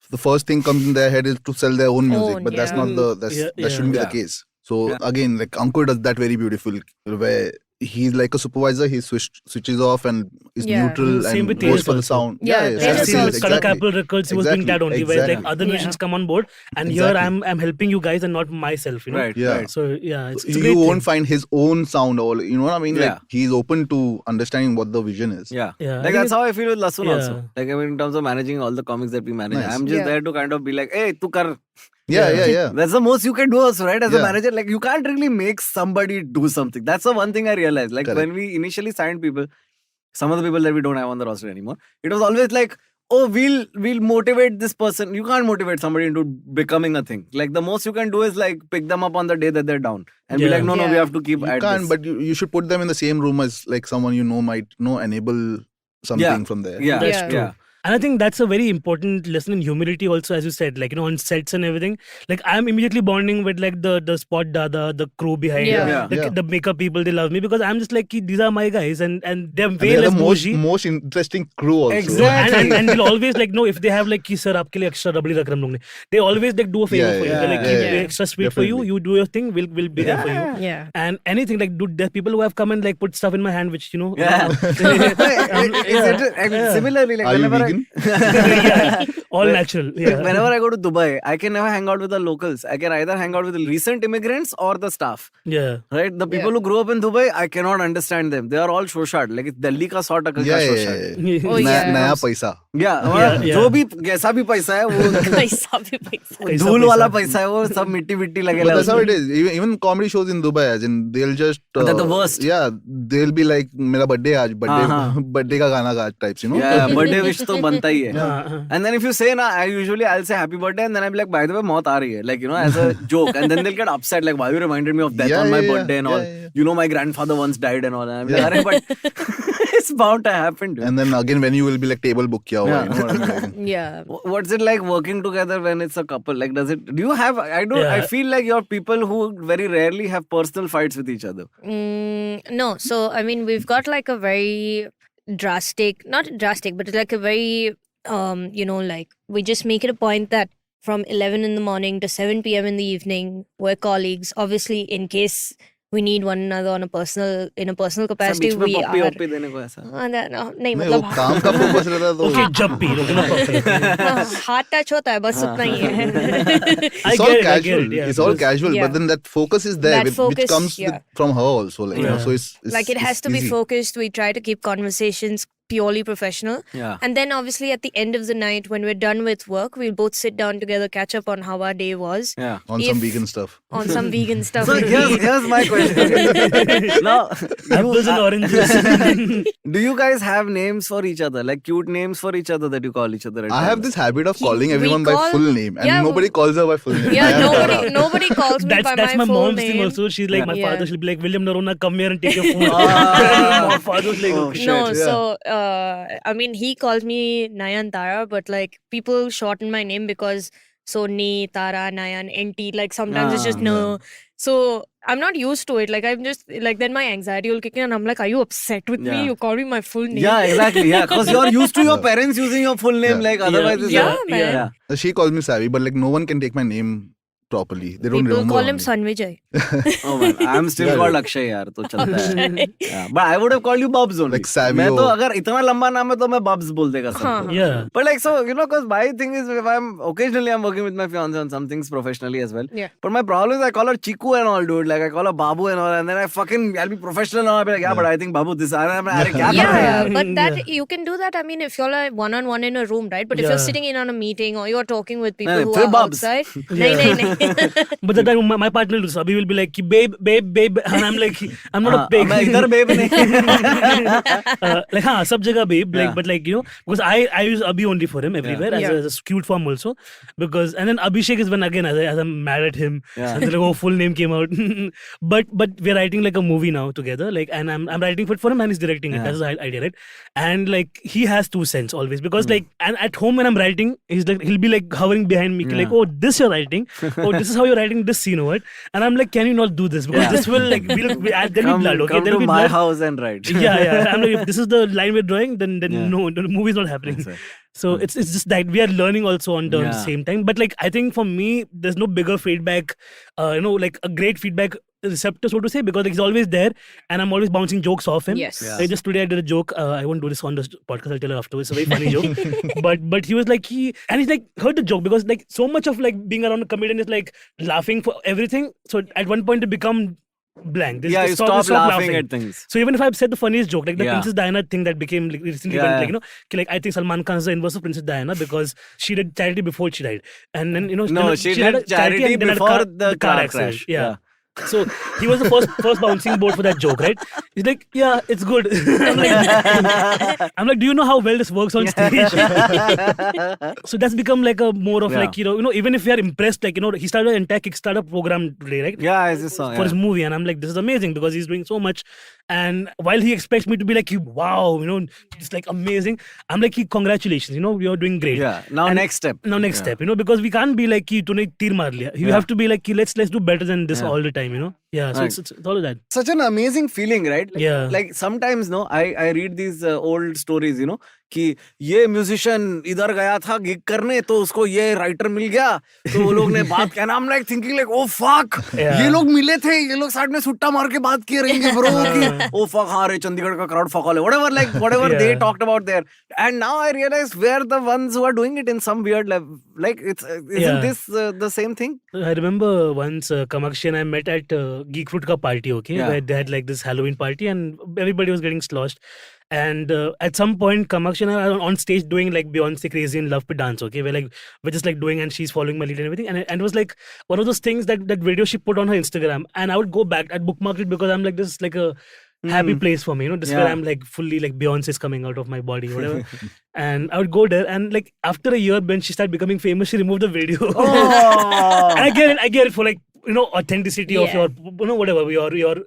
the first thing comes in their head is to sell their own music, but that's not that shouldn't be the case. So again, like Ankur does that very beautiful, where he's like a supervisor, he switches off and is neutral Same and with goes Tejas for the also. sound. I've seen Color Capital Records, he was doing that only, where like exactly. other musicians come on board, and here I'm helping you guys and not myself, you know. Right. Yeah. Right. So yeah, it's a great You won't thing. find his own sound, or you know what I mean? Yeah. Like he's open to understanding what the vision is. Yeah. Yeah, I Like think that's how I feel with Lasun also. Yeah. Like, I mean, in terms of managing all the comics that we manage, Nice. I'm just there to kind of be like, hey, tu kar. Yeah. That's the most you can do also, right? As a Yeah. manager, like you can't really make somebody do something. That's the one thing I realized. Like Correct. when we initially signed people, some of the people that we don't have on the roster anymore, it was always like, oh, we'll motivate this person. You can't motivate somebody into becoming a thing. Like the most you can do is like pick them up on the day that they're down and be like, no, we have to keep You at can't, this. but you should put them in the same room as like someone you know might enable something from there. Yeah, That's true. Yeah. And I think that's a very important lesson in humility also, as you said, like, you know, on sets and everything. Like, I'm immediately bonding with like the spot dada, the crew behind, the makeup people, they love me because I'm just like, these are my guys, and they're way They're less the bougie. most interesting crew also. Exactly. And they'll always like, no, if they have like, ki sir, aapke liye extra rabdi rakh rahe hum log ne. They always like do a favor for you. They're like, keep extra sweet for you. You do your thing. We'll be there for you. Yeah. And anything like, dude, there are people who have come and like put stuff in my hand, which you know. Yeah. Similarly, like Are you whenever vegan? All natural. Yeah. Whenever I go to Dubai, I can never hang out with the locals. I can either hang out with the recent immigrants or the staff. Yeah. Right? The people who grew up in Dubai, I cannot understand them. They are all shoshad. Like it's Delhi ka 100% ka shoshad. Oh, yeah. Naya paisa. Yeah, जो भी कैसा भी पैसा है वो पैसा भी पैसा धूल वाला पैसा है वो सब मिट्टी मिट्टी But लगेगा that's how it is. Even comedy shows in Dubai, as in they'll just They're the worst. Yeah, they'll be like, "मेरा birthday आज, birthday का गाना गा types, you know." Yeah, birthday wish तो बनता ही है. And then if you say na, I'll say happy birthday and then I'll be like, by the way, मौत आ रही है, like, you know, as a joke, and then they'll get upset like, why you reminded me of death on my birthday and all. You know, my grandfather once died and all. And I'm like, but it's bound to happen. Dude. And then again, when you will be like table book kiya hua, you know what I mean? Like, Yeah. What's it like working together when it's a couple? Like, do you have, I feel like you're people who very rarely have personal fights with each other. No. So, I mean, we've got like a very not drastic, but like a very, like we just make it a point that from 11 in the morning to 7 p.m. in the evening, we're colleagues. Obviously, in case we need one another in a personal capacity, we are. देने को ऐसा. नहीं नहीं, वो मतलब काम का focus रहता है तो Okay, jab bhi. हाथ टच होता है बस उतना ही है. it's all casual. It's all casual, Yeah. but then that focus is there, That which focus, comes from her also. Like, you know, so it's Like it has to be easy. focused. We try to keep conversations purely professional. Yeah. And then obviously at the end of the night, when we're done with work, we'll both sit down together, catch up on how our day was. Yeah. On some If- vegan stuff. On some vegan stuff. So here's my question. Now, Apples and oranges. do you guys have names for each other? Like cute names for each other that you call each other? At I have times? this habit of calling we everyone by call- full name, and Yeah, nobody calls her by full name. Yeah, Nayantara. nobody calls me by That's my my full mom's name. thing also. She's like, my Yeah. father, she'll be like, William Narona, come here and take your food. Ah. My father's like, Oh, okay. shit. No, yeah. so I mean, he calls me Nayantara, but like people shorten my name because Soni, Tara, Nayan, NT. Like sometimes it's just no. So I'm not used to it. Like I'm just like then my anxiety will kick in, and I'm like, are you upset with Yeah. me? You call me my full name. Yeah, exactly. Yeah, because you're used to your parents using your full name. Yeah. Like otherwise, it's Yeah, like, man. She calls me Savi, but like no one can take my name properly. They don't People remember. call him only. Sanvijay. Oh man, I'm still called Akshay यार, तो चलता है. Yeah, but I would have called you Bubs only. Like Savio. मैं तो अगर इतना लंबा नाम है तो मैं Bubs बोल देगा सबको. Yeah. But like so, because my thing is, if I'm working with my fiance on some things professionally as well. Yeah. But my problem is I call her Chiku and all, dude. Like I call her Babu and all, and then I'll be professional and I'll be like, yeah, but I think Babu this. And I'm like, क्या कर रहे Yeah, हैं? but that you can do that. I mean, if you're like one-on-one in a room, right? But if you're sitting in on a meeting or you're talking with people who फिर are Bubs. outside, nahi. But that time my partner will do so. Abhi will be like, babe, and I'm like, I'm not a pig. मैं इधर babe नहीं. Like sab jagah babe, like, Yeah. but like because I use Abhi only for him everywhere as a cute form also, because and then Abhishek is when again as I'm mad at him, Yeah. and then like full name came out. but we're writing like a movie now together, like, and I'm writing for him and he's directing it. That's the idea, right? And like he has 2 cents always, because like, and at home when I'm writing, he'll be like hovering behind me, like, oh, this you're writing, oh, this is how you're writing this scene, what? And I'm like, can you not do this, because this will like there'll be blood, okay? Come There'll to be my blood. house and write. Yeah. I'm like, if this is the line we're drawing, then no, the movie's not happening. That's right. So it's just that we are learning also on the same time. But like, I think for me, there's no bigger feedback, like a great feedback receptor, so to say, because like, he's always there and I'm always bouncing jokes off him. Yes. Yeah. Like just today I did a joke. I won't do this on the podcast. I'll tell you afterwards. It's a very funny joke. But he was like, he's like heard the joke, because like so much of like being around a comedian is like laughing for everything. So at one point it become blank. Yeah, you stop laughing at things. So even if I've said the funniest joke, like the Yeah. Princess Diana thing that became like, recently Yeah, went, like, like I think Salman Khan is the inverse of Princess Diana, because she did charity before she died, and then No, she had a did charity and then had a before car, the car car accident. crash. Yeah. Yeah. So he was the first bouncing board for that joke, right? He's like, yeah, it's good. I'm like, do you know how well this works on stage? So that's become like a more of like, even if we are impressed, like, he started an entire Kickstarter program today, right? Yeah, I just saw. For his movie, and I'm like, this is amazing, because he's doing so much. And while he expects me to be like, wow, it's like amazing, I'm like, congratulations, you're doing great. Yeah. Now And next step. Next step, because we can't be like, tune tir maar liya. You have to be like, let's do better than this all the time, Yeah, so Right. it's all of that. Such an amazing feeling, right? Yeah. Like sometimes, I read these old stories, कि ये musician इधर गया था gig करने, तो उसको ये writer मिल गया, तो वो लोग ने बात किया. I'm like thinking like, oh fuck, ये लोग मिले थे, ये लोग साइड में सुट्टा मार के बात किए रहेंगे bro, कि oh fuck, हाँ रे चंडीगढ़ का crowd fuck all है, whatever they talked about there. And now I realize we're the ones who are doing it in some weird level. Like isn't this the same thing? I remember once Kamakshi and I met at Geek Fruit ka party, okay, where they had like this Halloween party and everybody was getting sloshed. And at some point, Kamakshi and I are on stage doing like Beyonce Crazy in Love pe dance, okay, where like we're just like doing and she's following my lead and everything. And it was like one of those things that video she put on her Instagram, and I would go back, I'd bookmark it, because I'm like, this is like a happy place for me, this is where I'm like fully like Beyonce is coming out of my body, whatever. And I would go there, and like after a year when she started becoming famous, she removed the video. Oh. And I get it for like authenticity of your whatever your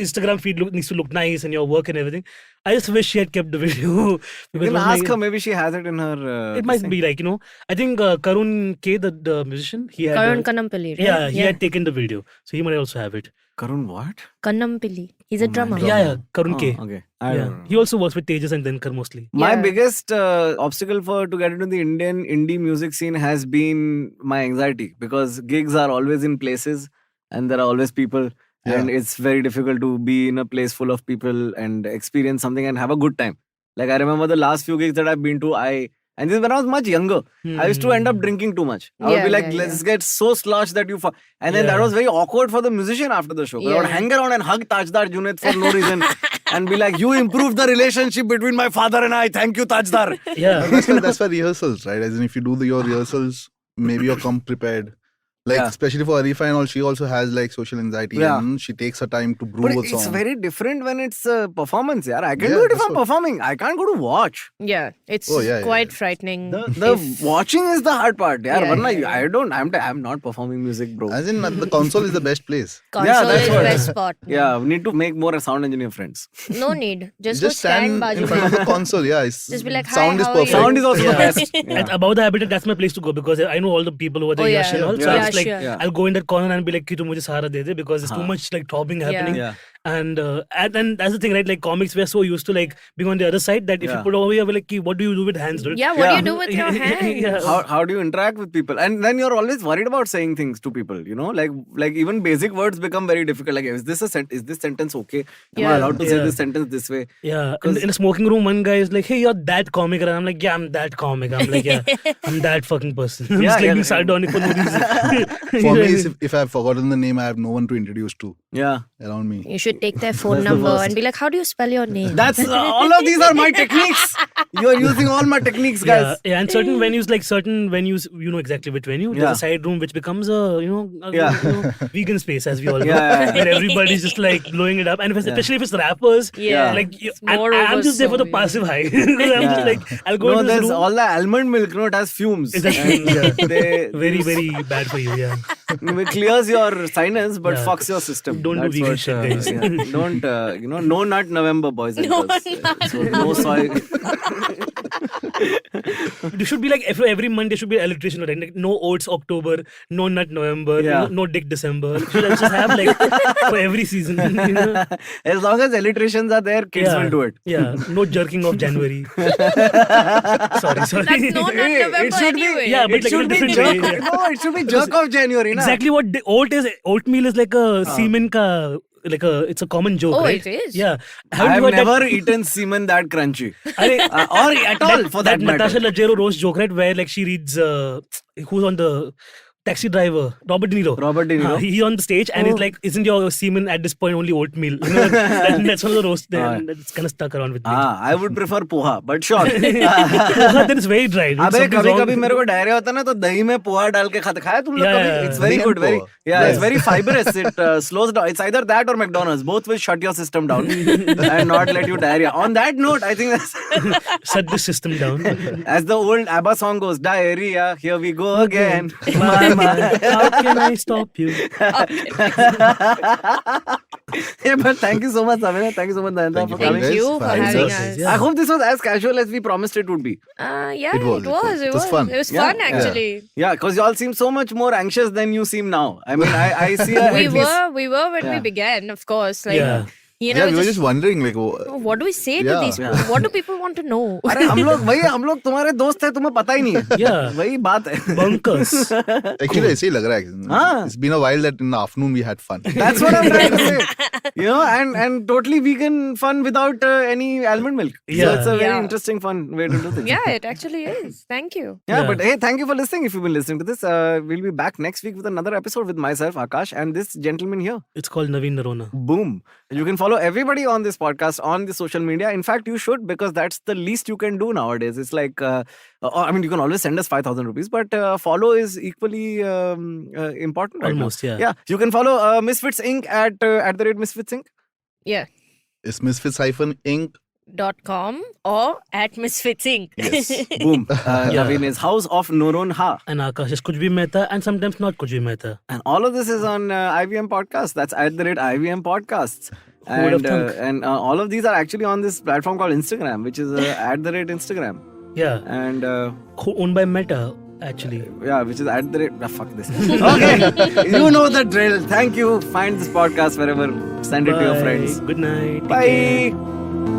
Instagram feed needs to look nice and your work and everything. I just wish she had kept the video. You Because can it was ask like- her, maybe she has it in her. It might be like, I think Karun K, the musician, he had. Karun Kanampally, right? Yeah, he had taken the video. So he might also have it. Karun what? Kanampally. He's a drummer. Yeah, Karun K. Oh, okay. I don't know. He also works with Tejas and Dinkar mostly. My Yeah. biggest obstacle to get into the Indian indie music scene has been my anxiety, because gigs are always in places and there are always people. And it's very difficult to be in a place full of people and experience something and have a good time. Like I remember the last few gigs that I've been to, and this is when I was much younger. I used to end up drinking too much. I would be like, let's get so sloshed that you... And then that was very awkward for the musician after the show. I would hang around and hug Tajdar Junaid for no reason and be like, you improved the relationship between my father and I. Thank you, Tajdar. Yeah. That's why rehearsals, right? As in, if you do your rehearsals, maybe you're come prepared. Like, especially for Arifa and all, she also has like social anxiety and she takes her time to brew But a it's song. very different when it's a performance. Yeah, I can do it if that's I'm performing. I can't go to watch. Yeah, it's quite frightening. The watching is the hard part. Yeah, Yeah, I'm not performing music, bro. As in, the console is the best place. Console that's is what- best spot. Yeah, we need to make more sound engineer friends. No need. Just Just go stand stand bajo in front of mein. the console. Yeah, Just be like, hi, sound is how are you? perfect. Sound is also the Yeah. best. Yeah. At About the Habitat, that's my place to go, because I know all the people over there, Oh, Yash yeah. and all. So Yeah. I just like, Sure. Yeah. I'll go in that corner and be like, "Ki tu mujhe sahara de de," because there's too much like throbbing happening. Yeah. And that's the thing, right? Like comics, we're so used to like being on the other side that if you Yeah. put over here, we're like, "Ki, what do you do with hands, dude?" Yeah, what do Yeah. you do with your hands? Yeah. How do you interact with people? And then you're always worried about saying things to people, you know, like even basic words become very difficult. Like, is this sentence okay? Am I Yeah. allowed to say Yeah. this sentence this way? Yeah, in 'Cause- a smoking room, one guy is like, "Hey, you're that comic," and I'm like, "Yeah, I'm that comic." I'm like, "Yeah, I'm that fucking person." I'm Yeah, just like yeah, being yeah. sardonic for no reason. For me, if I've forgotten the name, I have no one to introduce to Yeah. around me. You should take their phone That's the number worst. and be like, how do you spell your name? That's all of these are my techniques. You are using all my techniques, Yeah, guys. yeah, and certain venues, you know exactly which venue. Yeah. There's a side room which becomes a Yeah. vegan space, as we all know, Yeah. where everybody's just like blowing it up, and especially if it's rappers, Yeah. like It's and more I'm over just there for the so passive high. I'm just like, I'll go No, into this there's room. all the almond milk. No, it has fumes. Exactly, And yeah. they Very, very bad for you. Yeah. it clears your sinus, but Yeah. fucks your system. Don't do That's vegan what, shit, guys. yeah. Don't no nut November, boys and No girls. nut So no soy. There should be like every month there should be an electrician, right? Like no oats October, no nut November, Yeah. no dick December. Should I just have like for every season? You know? As long as electricians are there, kids will do it. Yeah, no jerking off January. sorry. That's no nut Hey, November it should be- anyway. Yeah, but It like in a should be different jerk. way. Yeah. No, it should be jerk off January. Na? Exactly what oatmeal is like a semen ka, like it's a common joke, Oh, right? it is? Yeah. I've you heard never that? eaten semen that crunchy. Arey, Or at all, for that matter. Natasha Leggero roast joke, right? Where like she reads who's on the Taxi Driver, Robert De Niro. Robert De Niro. He's on the stage and he's like, "Isn't your semen at this point only oatmeal?" You know, that's one of the roasts there. Ah. And that's kind of stuck around with me. I would prefer poha, but sure. Then it's very dry. dude. अबे Something's कभी wrong. कभी मेरे को diarrhoea होता है ना तो दही में पोहा डाल के खाया तुम लोग Yeah, कभी? yeah, It's very yeah. good, very Poha. yeah, it's Yes. very fibrous. It slows down. It's either that or McDonald's. Both will shut your system down and not let you diarrhea. On that note, I think that's Shut the system down. as the old ABBA song goes, diarrhea, here we go again. My, How can I stop you? Yeah, but thank you so much, Savinay. Thank you so much, Nayantara, Thank for you, coming. Thank you for having having us. us. Yeah. I hope this was as casual as we promised it would be. Yeah, It was. It It was fun. It was Yeah. fun actually. Yeah, because you all seem so much more anxious than you seem now. I mean, I see We at least- we were when Yeah. we began, of course. Like Yeah. you know, Yeah, we were just wondering, like, what do we say to Yeah. these people? What do people want to know? अरे हम लोग तुम्हारे दोस्त हैं तुम्हें पता ही नहीं है Yeah. वही बात है Bunkers. actually, ऐसे ही लग रहा है. हाँ. It's been a while that in the afternoon we had fun. That's what I'm trying to say. You know, and totally vegan fun without any almond milk. So Yeah. it's a very Yeah. interesting fun way to do things. Yeah, it actually is. Thank you. Yeah, Yeah. but hey, thank you for listening. If you've been listening to this, we'll be back next week with another episode with myself, Aakash, and this gentleman here. It's called Navin Narona. Boom. You can follow everybody on this podcast on the social media. In fact, you should because that's the least you can do nowadays. It's like, I mean, you can always send us 5,000 rupees, but follow is equally important right Almost, now. yeah. Yeah, you can follow Misfits Inc. at the rate Misfits Inc. Yeah. It's Misfits-Inc. .com or at Misfits Inc. Yes. Boom. Yeah. Navin is House of Noron Ha. And Aakash is Kuch Bhi Mehta and sometimes not Kuch Bhi Mehta. And all of this is on IVM Podcasts. That's at the rate IVM Podcasts. Who would have thunk? And all of these are actually on this platform called Instagram, which is at the rate Instagram. Yeah. And Owned by Meta, actually. yeah, which is at the rate. Fuck this. Okay. You know the drill. Thank you. Find this podcast wherever. Send it to your Bye. friends. Good night. Take care. Bye.